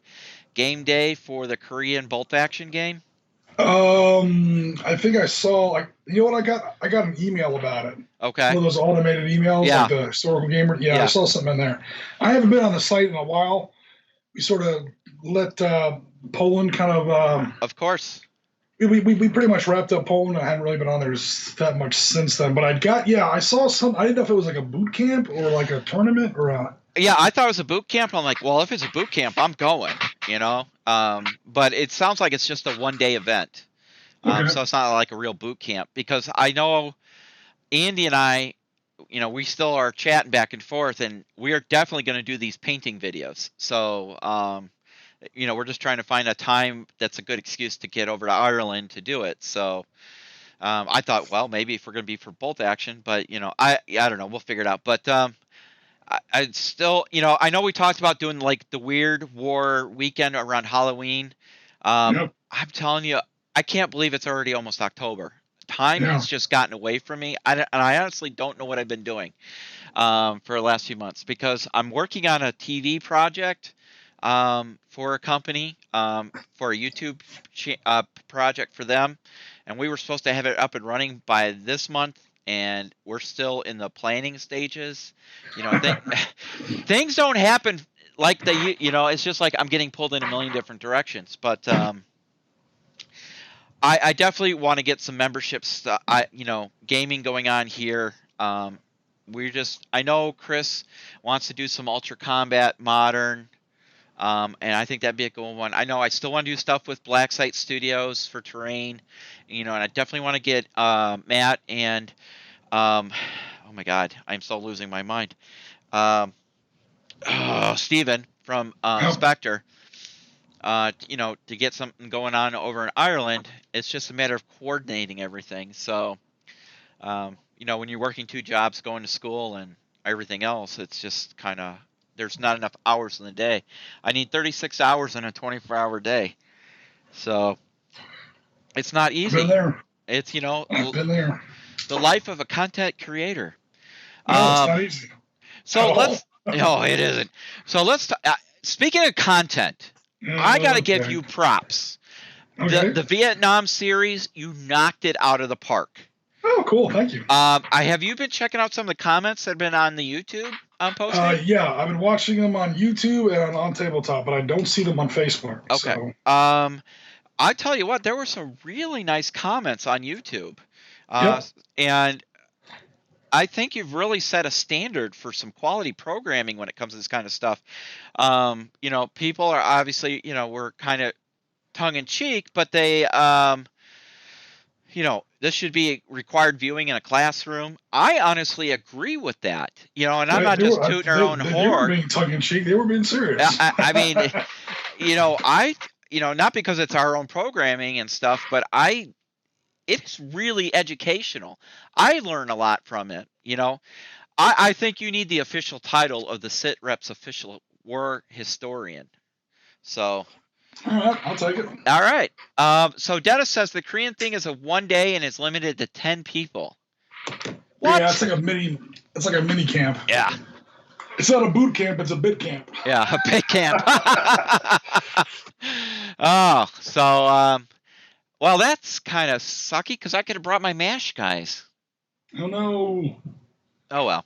game day for the Korean bolt action game? I think I saw, like, you know what, I got an email about it. Okay. One of those automated emails, Yeah. like the historical gamer. Yeah, Yeah. I saw something in there. I haven't been on the site in a while. We sort of let Poland kind of. Of course. We pretty much wrapped up Poland. I hadn't really been on there that much since then. But I saw some. I didn't know if it was like a boot camp or like a tournament or a. Yeah, I thought it was a boot camp. I'm like, well, if it's a boot camp, I'm going, But it sounds like it's just a one-day event. Okay. So it's not like a real boot camp, because I know Andy and I, we still are chatting back and forth, and we are definitely going to do these painting videos. So, we're just trying to find a time that's a good excuse to get over to Ireland to do it. So I thought, well, maybe if we're going to be for bolt action, but, I don't know. We'll figure it out. But I still, I know we talked about doing like the Weird War weekend around Halloween. Yep. I'm telling you, I can't believe it's already almost October. Time has just gotten away from me. And I honestly don't know what I've been doing for the last few months, because I'm working on a TV project for a company, for a YouTube project for them. And we were supposed to have it up and running by this month, and we're still in the planning stages. Things don't happen like it's just like I'm getting pulled in a million different directions. But I definitely want to get some membership stuff, gaming going on here. I know Chris wants to do some Ultra Combat Modern, and I think that'd be a good one. I know I still want to do stuff with Black Site Studios for terrain, and I definitely want to get Matt and, oh my God, I'm still losing my mind. Steven from Spectre. To get something going on over in Ireland. It's just a matter of coordinating everything. So, when you're working two jobs, going to school and everything else, it's just kind of, there's not enough hours in the day. I need 36 hours in a 24-hour day. So it's not easy. Been there. It's, I've been there. The life of a content creator. No, it's not easy. So no, it isn't. So let's, speaking of content, I got to give you props. Okay. The Vietnam series, you knocked it out of the park. Oh, cool. Thank you. Have you been checking out some of the comments that have been on the YouTube posting? Yeah, I've been watching them on YouTube and on Tabletop, but I don't see them on Facebook. Okay. So. I tell you what, there were some really nice comments on YouTube. Yep. And I think you've really set a standard for some quality programming when it comes to this kind of stuff. People are obviously, we're kind of tongue in cheek, but they, this should be required viewing in a classroom. I honestly agree with that, and I'm not just tooting our own horn. They were being tongue in cheek. They were being serious. I mean, not because it's our own programming and stuff, but it's really educational. I learn a lot from it. I think you need the official title of the SITREP's official war historian. So. All right, I'll take it. All right. So Dennis says the Korean thing is a one day and is limited to 10 people. What? Yeah, it's like a mini camp. Yeah. It's not a boot camp, it's a bit camp. Yeah, a bit camp. Oh, so well, that's kind of sucky because I could have brought my MASH guys. Oh no. Oh well.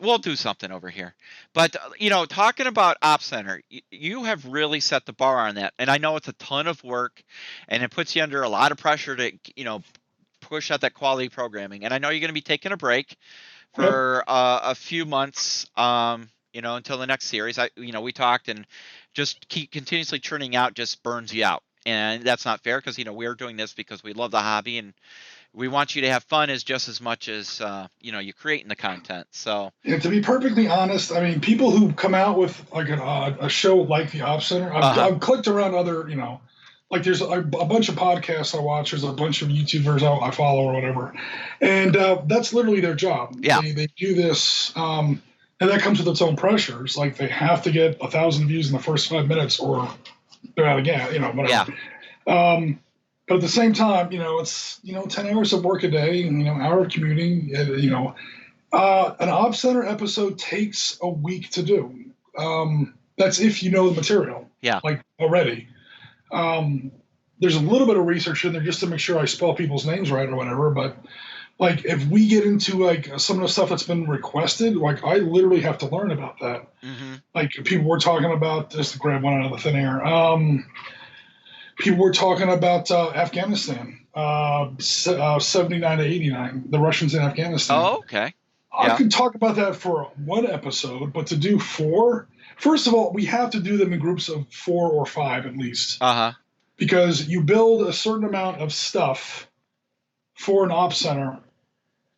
we'll do something over here. But talking about Op Center, you have really set the bar on that, and I know it's a ton of work, and it puts you under a lot of pressure to push out that quality programming. And I know you're going to be taking a break Yep. for a few months, until the next series. We talked, and just keep continuously churning out just burns you out, and that's not fair because we're doing this because we love the hobby and we want you to have fun as just as much as you creating the content. So And to be perfectly honest, I mean, people who come out with like a show like the Op Center, I've clicked around other, like there's a bunch of podcasts I watch, there's a bunch of YouTubers I follow or whatever, and that's literally their job. yeah, They do this, and that comes with its own pressures. Like they have to get 1,000 views in the first 5 minutes, or they're out again, whatever. yeah, But at the same time, it's 10 hours of work a day, hour of commuting, an Op Center episode takes a week to do. That's if you know the material, yeah. like already. There's a little bit of research in there just to make sure I spell people's names right or whatever. But like, if we get into like some of the stuff that's been requested, like I literally have to learn about that. Mm-hmm. Like people were talking about, just to grab one out of the thin air. People were talking about Afghanistan, 79 to 89, the Russians in Afghanistan. Oh, okay. I could talk about that for one episode, but to do four, first of all, we have to do them in groups of 4 or 5 at least. Because you build a certain amount of stuff for an Op Center,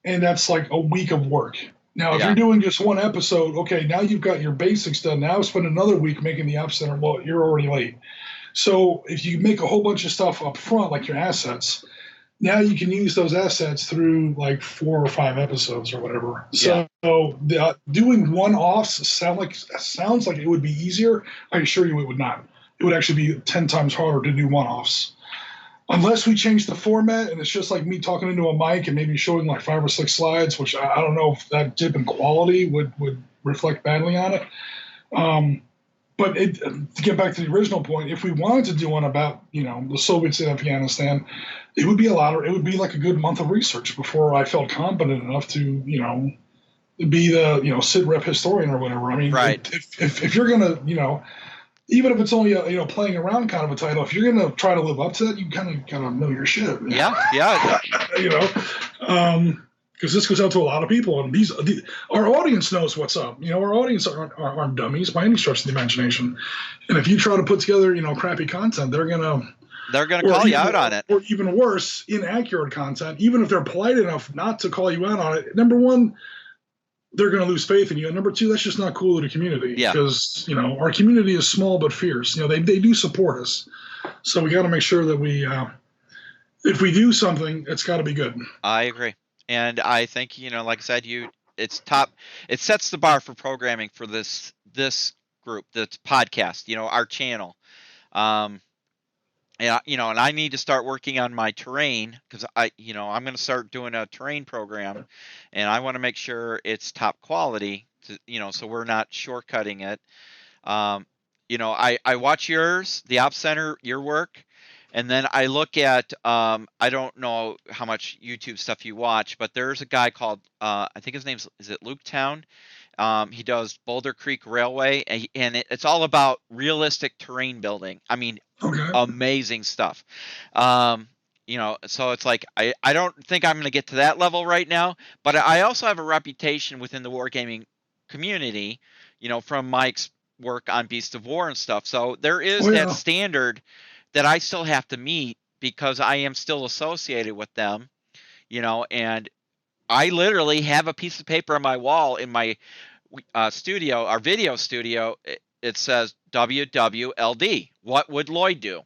and that's like a week of work. Now, if you're doing just one episode, okay, now you've got your basics done. Now spend another week making the Op Center. Well, you're already late. So if you make a whole bunch of stuff up front, like your assets, now you can use those assets through like 4 or 5 episodes or whatever. So doing one-offs sounds like it would be easier. I assure you it would not. It would actually be 10 times harder to do one-offs. Unless we change the format and it's just like me talking into a mic and maybe showing like 5 or 6 slides, which I don't know if that dip in quality would reflect badly on it. But to get back to the original point, if we wanted to do one about, the Soviets in Afghanistan, it would be like a good month of research before I felt competent enough to, be the, SITREP historian or whatever. I mean, right. If you're going to, even if it's only a, playing around kind of a title, if you're going to try to live up to that, you kind of know your shit. Yeah. Because this goes out to a lot of people, and our audience knows what's up. Our audience aren't dummies by any stretch of the imagination. And if you try to put together, crappy content, they're gonna call you out on it, or even worse, inaccurate content. Even if they're polite enough not to call you out on it, number one, they're gonna lose faith in you. And number two, that's just not cool to the community. Yeah. Because our community is small but fierce. They do support us, so we got to make sure that we, if we do something, it's got to be good. I agree. And I think, like I said, it sets the bar for programming for this group, this podcast, our channel. And I need to start working on my terrain because I'm going to start doing a terrain program, and I want to make sure it's top quality, so we're not shortcutting it. I watch the Op Center, your work. And then I look at, I don't know how much YouTube stuff you watch, but there's a guy called, I think his name's, is it Luke Town? He does Boulder Creek Railway, and it's all about realistic terrain building. I mean, amazing stuff. So it's like, I don't think I'm going to get to that level right now, but I also have a reputation within the wargaming community, from Mike's work on Beast of War and stuff. So there is that standard that I still have to meet because I am still associated with them, and I literally have a piece of paper on my wall in my studio, our video studio. It says WWLD. What would Lloyd do?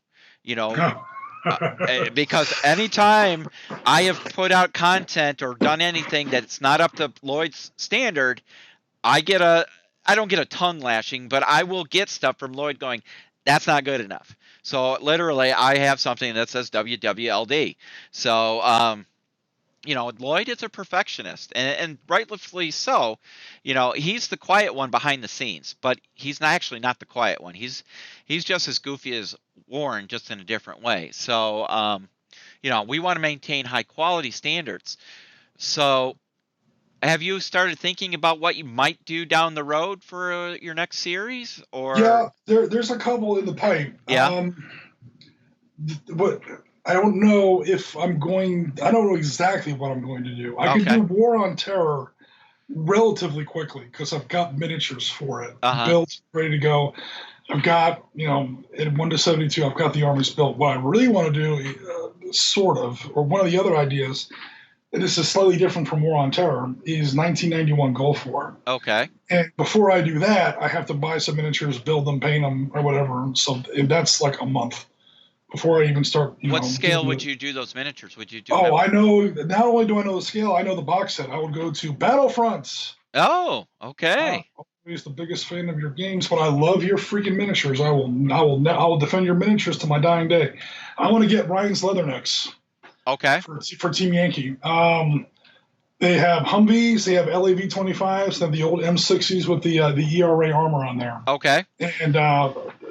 Because anytime I have put out content or done anything that's not up to Lloyd's standard, I don't get a tongue lashing, but I will get stuff from Lloyd going, that's not good enough. So literally, I have something that says WWLD. So, Lloyd is a perfectionist, and rightfully so. He's the quiet one behind the scenes, but he's actually not the quiet one. He's just as goofy as Warren, just in a different way. So, we want to maintain high quality standards. So, have you started thinking about what you might do down the road for your next series? Or Yeah, there's a couple in the pipe. yeah, But I don't know if I'm going. I don't know exactly what I'm going to do. I can okay, do War on Terror relatively quickly because I've got miniatures for it uh-huh, built, ready to go. I've got, in 1 to 72, I've got the armies built. What I really want to do, sort of, or one of the other ideas, and this is slightly different from War on Terror, is 1991 Gulf War. okay. And before I do that, I have to buy some miniatures, build them, paint them, or whatever. So that's like a month before I even start, What scale doing would it. you do those miniatures? Would you do them Oh, at? I know. Not only do I know the scale, I know the box set. I would go to Battlefronts. Oh, I'm okay. always the biggest fan of your games, but I love your freaking miniatures. I will defend your miniatures to my dying day. I want to get Ryan's Leathernecks Okay. for Team Yankee. They have Humvees, they have LAV 25s, they have the old M60s with the ERA armor on there, Okay. and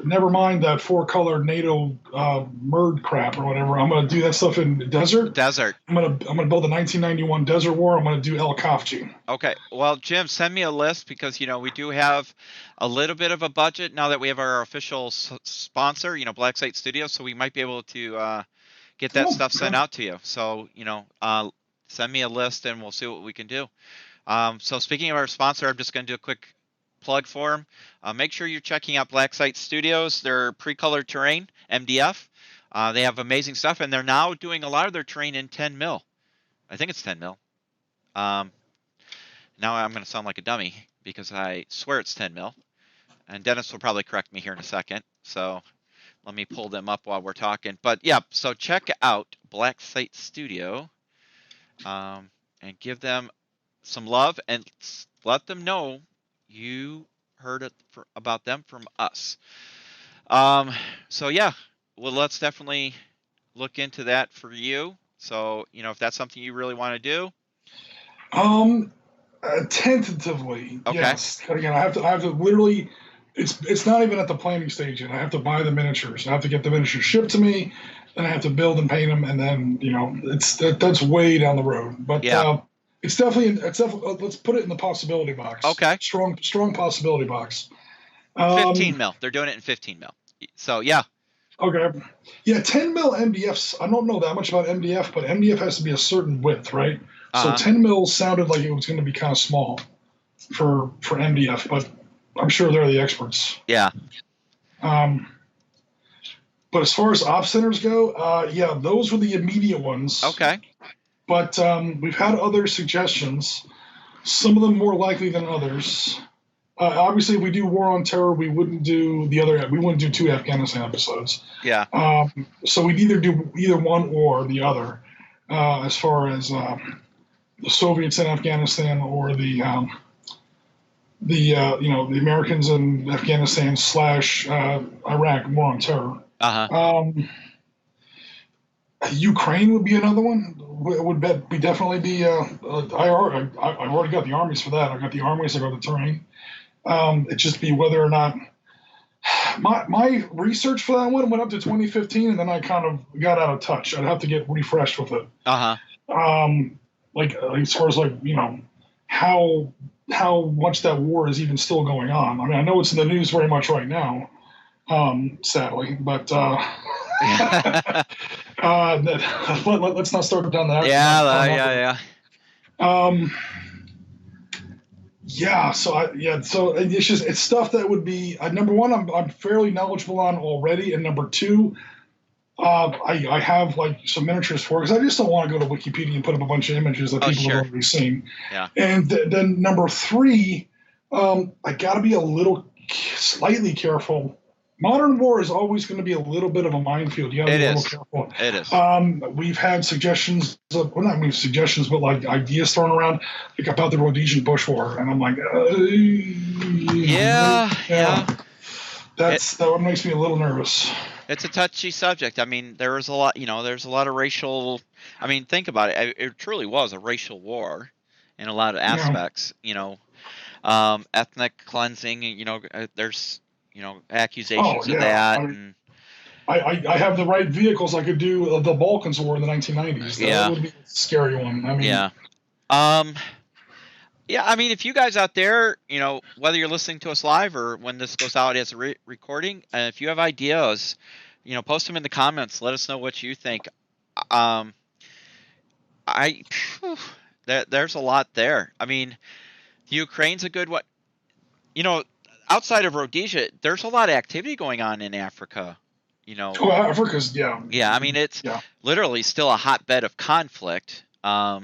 never mind that 4-color NATO Merd crap or whatever. I'm gonna do that stuff in the desert. Desert. I'm gonna build the 1991 Desert War. I'm gonna do El Kafji. Okay. Well, Jim, send me a list because we do have a little bit of a budget now that we have our official sponsor, Black Site Studios, so we might be able to get that Oh, stuff sent okay. out to you. So, send me a list and we'll see what we can do. So speaking of our sponsor, I'm just going to do a quick plug for them. Make sure you're checking out Black Site Studios. They're pre-colored terrain, MDF. They have amazing stuff, and they're now doing a lot of their terrain in 10 mil. I think it's 10 mil. Um, now I'm going to sound like a dummy because I swear it's 10 mil. And Dennis will probably correct me here in a second. So let me pull them up while we're talking. But yeah, so check out Black Site Studio and give them some love and let them know you heard about them from us. So yeah, well, let's definitely look into that for you. So, if that's something you really want to do. Um, Tentatively, Okay. yes. Again, I have to literally. It's not even at the planning stage yet. I have to buy the miniatures. I have to get the miniatures shipped to me, then I have to build and paint them, and then that's way down the road. But Yeah. let's put it in the possibility box. Okay. Strong possibility box. 15 Um, mil. They're doing it in 15 mil. So yeah. okay, yeah, 10 mil MDFs. I don't know that much about MDF, but MDF has to be a certain width, right? So Uh-huh. 10 mil sounded like it was going to be kind of small for MDF, but I'm sure they're the experts. Yeah. Um, but as far as op centers go, yeah, those were the immediate ones. Okay. But we've had other suggestions, some of them more likely than others. Obviously, if we do War on Terror, we wouldn't do the other. We wouldn't do 2 Afghanistan episodes. Yeah. So we'd either do either one or the other, as far as the Soviets in Afghanistan or the Americans in Afghanistan / Iraq War on Terror. Uh-huh. Ukraine would be another one. Be definitely be. I've already got the armies for that. I got the armies. I got the terrain. It just be whether or not my research for that one went up to 2015, and then I kind of got out of touch. I'd have to get refreshed with it. Uh-huh. Like as far as how much that war is even still going on. I mean, I know it's in the news very much right now, sadly, but let's not start down that. Yeah. So it's stuff that would be number one. I'm fairly knowledgeable on already, and number two, I have some miniatures for because I just don't want to go to Wikipedia and put up a bunch of images that people Sure. have already seen. Yeah. And then number three, I got to be slightly careful. Modern war is always going to be a little bit of a minefield. You got to be a little careful. It is. We've had suggestions, not suggestions, but ideas thrown around about the Rhodesian Bush War, and I'm like, yeah. That one makes me a little nervous. It's a touchy subject. I mean, there was a lot, there's a lot of racial. I mean, think about it. It truly was a racial war in a lot of aspects. Ethnic cleansing. There's accusations of that. I have the right vehicles. I could do the Balkans War in the 1990s. That would be a scary one. I mean, yeah. Yeah, I mean, if you guys out there, whether you're listening to us live or when this goes out as a recording, if you have ideas, post them in the comments. Let us know what you think. Um, I phew, there's a lot there. I mean, Ukraine's a good one. You know, outside of Rhodesia, there's a lot of activity going on in Africa. You know, Oh, Africa's, yeah. yeah, I mean, it's Yeah. literally still a hotbed of conflict. So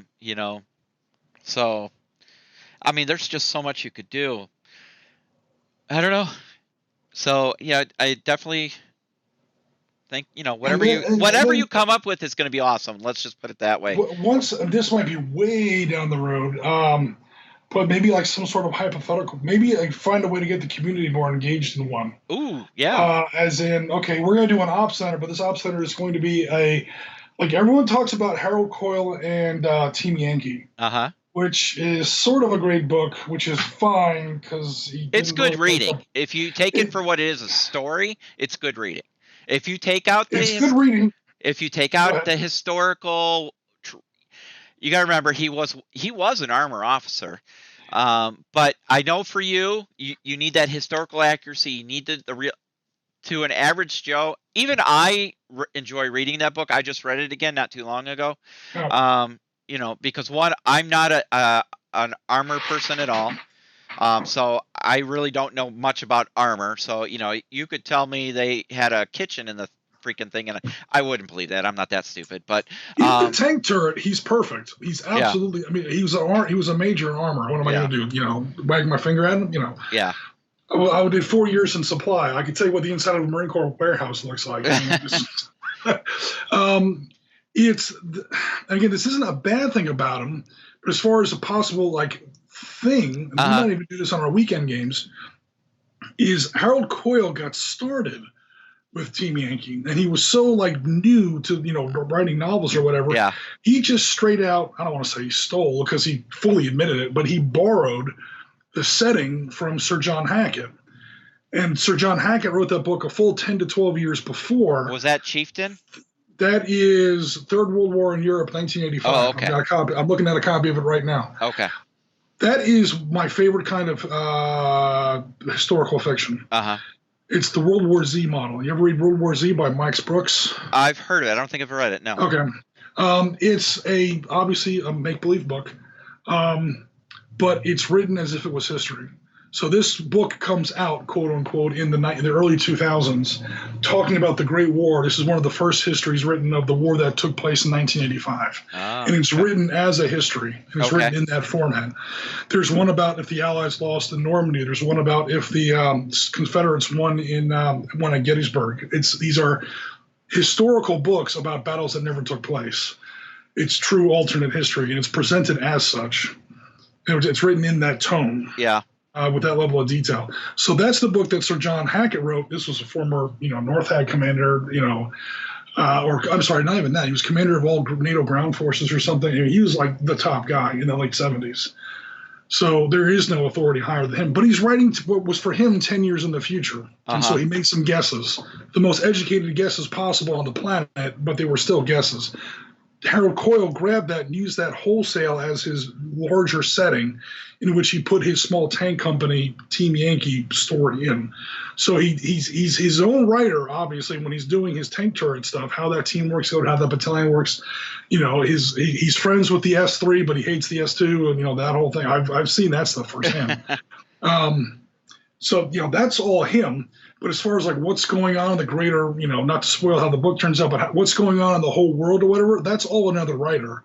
I mean, there's just so much you could do. I don't know. So yeah, I definitely think And whatever then, you and whatever then you come up with is going to be awesome. Let's just put it that way. once, this might be way down the road, but maybe like some sort of hypothetical, maybe like find a way to get the community more engaged in one. Ooh, yeah. As in, okay, we're going to do an op center, but this op center is going to be like everyone talks about Harold Coyle and Team Yankee, Uh-huh. which is sort of a great book, which is fine because he It's didn't good really wake reading. up. If you take it for what it is, a story, it's good reading. If you take out It's good reading. Go ahead. the historical, you got to remember he was an armor officer. But I know for you need that historical accuracy. You need the real to an average Joe. Even I enjoy reading that book. I just read it again not too long ago. Yeah. Because one, I'm not an armor person at all. So I really don't know much about armor. So, you could tell me they had a kitchen in the freaking thing, and I wouldn't believe that. I'm not that stupid. But Even the tank turret, he's perfect. He's yeah, absolutely. I mean, he was a major in armor. What am I yeah, going to do? Wag my finger at him? yeah. I did 4 years in supply. I can tell you what the inside of a Marine Corps warehouse looks like. It's again, this isn't a bad thing about him, but as far as a possible like thing, and we might even do this on our weekend games, is Harold Coyle got started with Team Yankee, and he was so like new to writing novels or whatever. Yeah. He just straight out, I don't want to say he stole because he fully admitted it, but he borrowed the setting from Sir John Hackett. And Sir John Hackett wrote that book a full 10 to 12 years before. Was that Chieftain? That is Third World War in Europe, 1985. Oh, okay. I've got a copy. I'm looking at a copy of it right now. Okay. That is my favorite kind of historical fiction. Uh-huh. It's the World War Z model. You ever read World War Z by Mike Brooks? I've heard of it. I don't think I've read it. No. Okay. It's obviously a make-believe book, but it's written as if it was history. So this book comes out, quote unquote, in the early 2000s, talking about the Great War. This is one of the first histories written of the war that took place in 1985. And it's written as a history. And it's written in that format. There's one about if the Allies lost in Normandy. There's one about if the Confederates won at Gettysburg. These are historical books about battles that never took place. It's true alternate history, and it's presented as such. It's written in that tone. Yeah. With that level of detail. So that's the book that Sir John Hackett wrote. This was a former, North Ag commander, or I'm sorry, not even that. He was commander of all NATO ground forces or something. I mean, he was like the top guy in the late 70s. So there is no authority higher than him. But he's writing what was for him 10 years in the future. And so he made some guesses, the most educated guesses possible on the planet, but they were still guesses. Harold Coyle grabbed that and used that wholesale as his larger setting in which he put his small tank company, Team Yankee, story in. So he's his own writer, obviously, when he's doing his tank turret stuff, how that team works, how that battalion works. He's friends with the S3, but he hates the S2, and, that whole thing. I've seen that stuff firsthand. So, that's all him. But as far as like what's going on in the greater, not to spoil how the book turns out, but what's going on in the whole world or whatever, that's all another writer.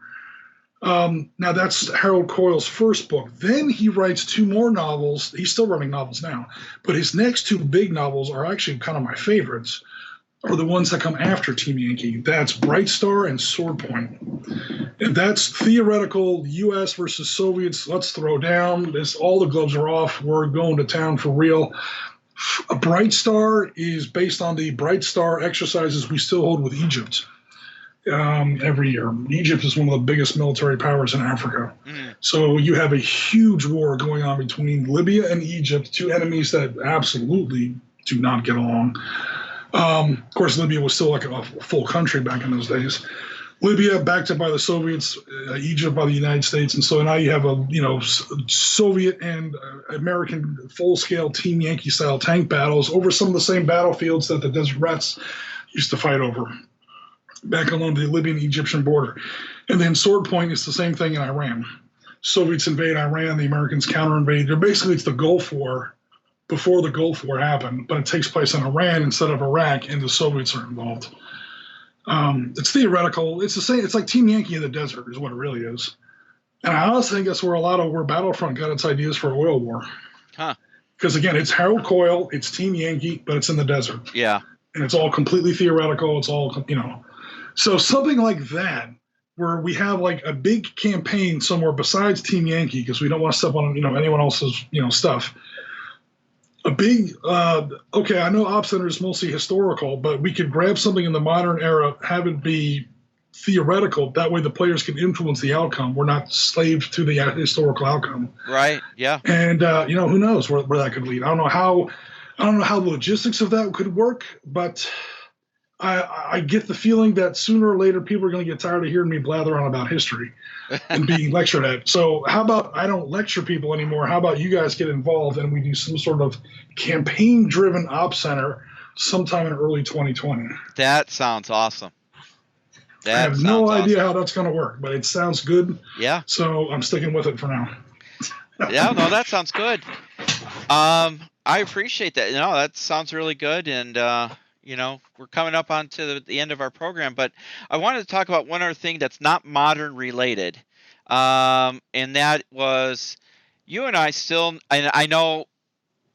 Now that's Harold Coyle's first book. Then he writes 2 more novels. He's still writing novels now, but his next 2 big novels are actually kind of my favorites, are the ones that come after Team Yankee. That's Bright Star and Sword Point. And that's theoretical U.S. versus Soviets. Let's throw down. All the gloves are off. We're going to town for real. A Bright Star is based on the Bright Star exercises we still hold with Egypt every year. Egypt is one of the biggest military powers in Africa. So you have a huge war going on between Libya and Egypt, 2 enemies that absolutely do not get along. Of course, Libya was still like a full country back in those days. Libya backed up by the Soviets, Egypt by the United States, and so now you have a Soviet and American full-scale Team Yankee style tank battles over some of the same battlefields that the Desert Rats used to fight over back along the Libyan-Egyptian border. And then Sword Point is the same thing in Iran. Soviets invade Iran, the Americans counter-invade. Basically, it's the Gulf War before the Gulf War happened, but it takes place in Iran instead of Iraq, and the Soviets are involved. It's theoretical. It's the same. It's like Team Yankee in the desert is what it really is. And I honestly think that's where Battlefront got its ideas for oil war. Huh. Because again, it's Harold Coyle, it's Team Yankee, but it's in the desert. Yeah. And it's all completely theoretical. It's all, So something like that, where we have like a big campaign somewhere besides Team Yankee, because we don't want to step on, anyone else's, stuff. A big, okay, I know Op Center is mostly historical, but we could grab something in the modern era, have it be theoretical. That way the players can influence the outcome. We're not slaves to the historical outcome. Right, yeah. And, who knows where that could lead. I don't know how the logistics of that could work, but I get the feeling that sooner or later people are going to get tired of hearing me blather on about history and being lectured at. So how about I don't lecture people anymore? How about you guys get involved and we do some sort of campaign-driven op center sometime in early 2020? That sounds awesome. I have no idea how that's going to work, but it sounds good. Yeah. So I'm sticking with it for now. Yeah, no, that sounds good. I appreciate that. That sounds really good. And, we're coming up onto the end of our program, but I wanted to talk about one other thing that's not modern related. And that was you and I still, and I know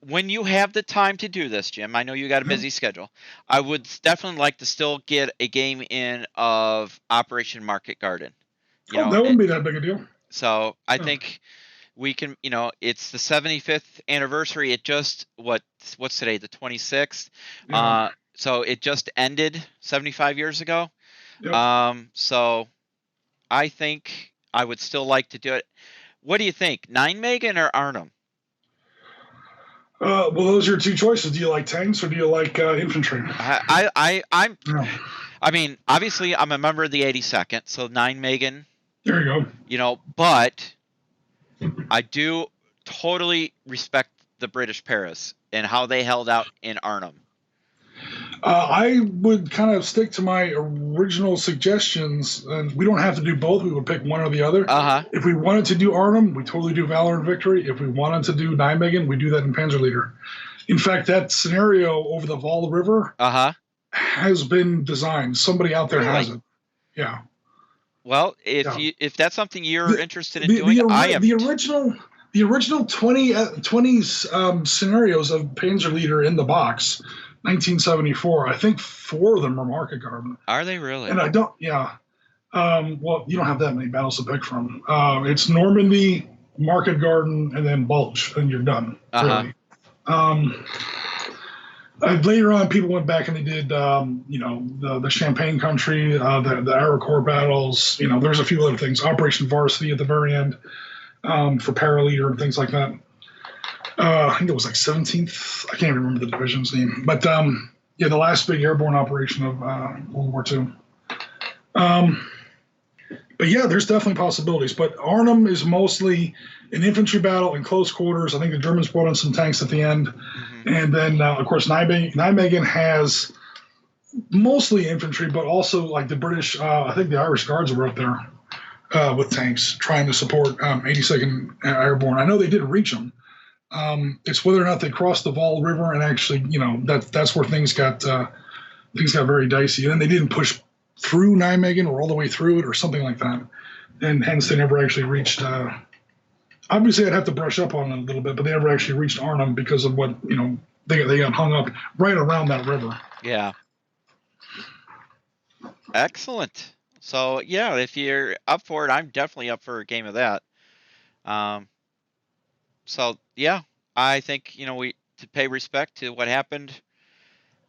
when you have the time to do this, Jim, I know you got a busy schedule. I would definitely like to still get a game in of Operation Market Garden. That wouldn't be that big a deal. So I think we can, it's the 75th anniversary. It just, what's today, the 26th? Yeah. So it just ended 75 years ago. Yep. So I think I would still like to do it. What do you think, Nijmegen or Arnhem? Well, those are your two choices. Do you like tanks or do you like infantry? I mean, obviously I'm a member of the 82nd, so Nijmegen. There you go. But I do totally respect the British Paras and how they held out in Arnhem. I would kind of stick to my original suggestions, and we don't have to do both. We would pick one or the other. If we wanted to do Arnhem, we totally do Valor and Victory. If we wanted to do Nijmegen, we do that in Panzerleader. In fact, that scenario over the Vol River has been designed. Somebody out there has it. Yeah. Well, if that's something you're interested in doing, I am. The original 20 scenarios of Panzerleader in the box. 1974. I think 4 of them are Market Garden. Are they really? And I don't. Yeah. Well, you don't have that many battles to pick from. It's Normandy, Market Garden, and then Bulge, and you're done. Really. Later on, people went back and they did, the Champagne Country, the Arrow battles. There's a few other things. Operation Varsity at the very end for Paraleader and things like that. I think it was like 17th. I can't even remember the division's name. But, the last big airborne operation of World War II. But, yeah, there's definitely possibilities. But Arnhem is mostly an infantry battle in close quarters. I think the Germans brought in some tanks at the end. Mm-hmm. And then, of course, Nijmegen has mostly infantry, but also, like, the British, I think the Irish Guards were up there with tanks trying to support 82nd Airborne. I know they did reach them. It's whether or not they crossed the Vol River and actually, that's where things got very dicey. And then they didn't push through Nijmegen or all the way through it or something like that. And hence they never actually reached, obviously I'd have to brush up on it a little bit, but they never actually reached Arnhem because of what, they got hung up right around that river. Yeah. Excellent. So yeah, if you're up for it, I'm definitely up for a game of that. So yeah, I think we to pay respect to what happened.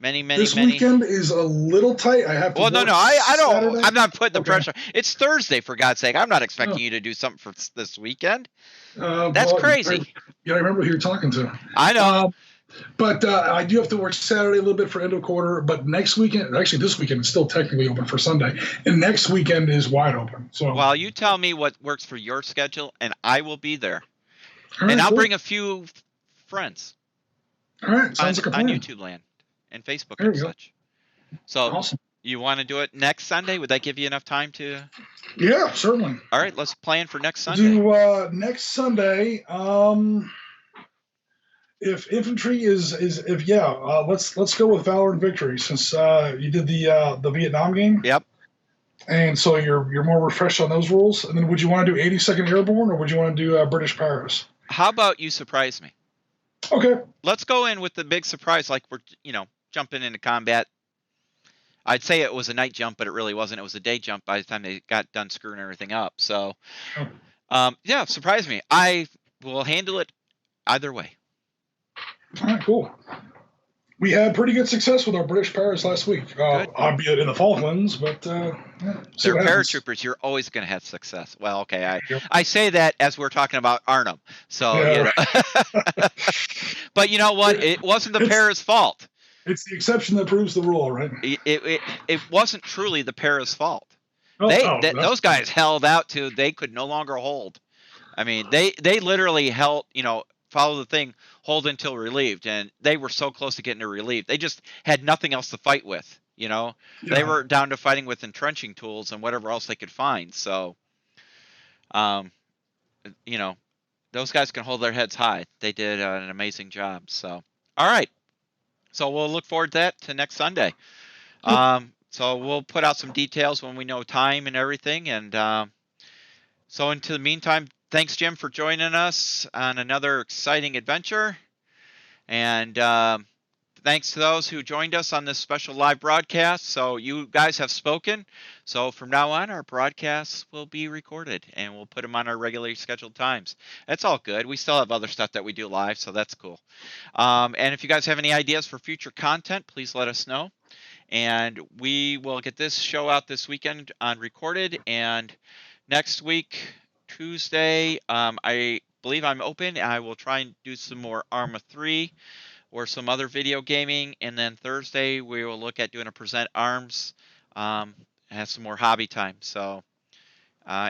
Many. This weekend is a little tight. I have to. Well, no, I don't. Saturday. I'm not putting the pressure. It's Thursday, for God's sake. I'm not expecting you to do something for this weekend. That's crazy. I remember who you're talking to. I know. But I do have to work Saturday a little bit for end of quarter. But next weekend, actually this weekend is still technically open for Sunday, and next weekend is wide open. So, Well, you tell me what works for your schedule, and I will be there. all right, And I'll cool. bring a few friends All right, sounds like a on plan. YouTube land and Facebook There and we go. such. So Awesome. you want to do it next Sunday? Would that give you enough time to? Yeah, certainly. All right, let's plan for next Sunday. Do next Sunday. If infantry is if yeah, let's go with Valor and Victory since you did the Vietnam game. Yep. And so you're more refreshed on those rules. And then would you want to do 82nd Airborne or would you want to do British Paris? How about you surprise me? Okay. Let's go in with the big surprise, like we're jumping into combat. I'd say it was a night jump, but it really wasn't. It was a day jump by the time they got done screwing everything up. So, yeah, surprise me. I will handle it either way. All right, cool. We had pretty good success with our British Paris last week, albeit in the Falklands, but yeah, they're paratroopers. You're always going to have success. Well, okay, I say that as we're talking about Arnhem. So, yeah, but you know what? It wasn't the Paras' fault. It's the exception that proves the rule, right? It wasn't truly the Paras' fault. Oh, Those guys held out to they could no longer hold. I mean, they literally held, follow the thing, hold until relieved, and they were so close to getting to relieved. They just had nothing else to fight with, Yeah. They were down to fighting with entrenching tools and whatever else they could find. So, those guys can hold their heads high. They did an amazing job. So, all right. So we'll look forward to next Sunday. So we'll put out some details when we know time and everything. And so into the meantime, thanks, Jim, for joining us on another exciting adventure. And thanks to those who joined us on this special live broadcast. So you guys have spoken. So from now on, our broadcasts will be recorded and we'll put them on our regularly scheduled times. That's all good. We still have other stuff that we do live, so that's cool. And if you guys have any ideas for future content, please let us know. And we will get this show out this weekend on recorded. And next week, Tuesday, I believe I'm open. I will try and do some more Arma 3 or some other video gaming. And then Thursday, we will look at doing a Present Arms, have some more hobby time. So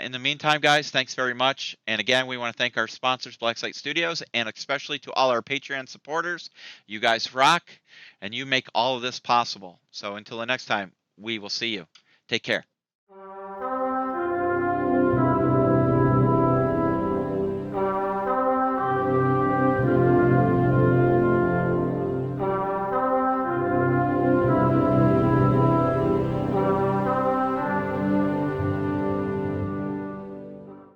in the meantime, guys, thanks very much. And again, we want to thank our sponsors, Blacksite Studios, and especially to all our Patreon supporters. You guys rock, and you make all of this possible. So until the next time, we will see you. Take care.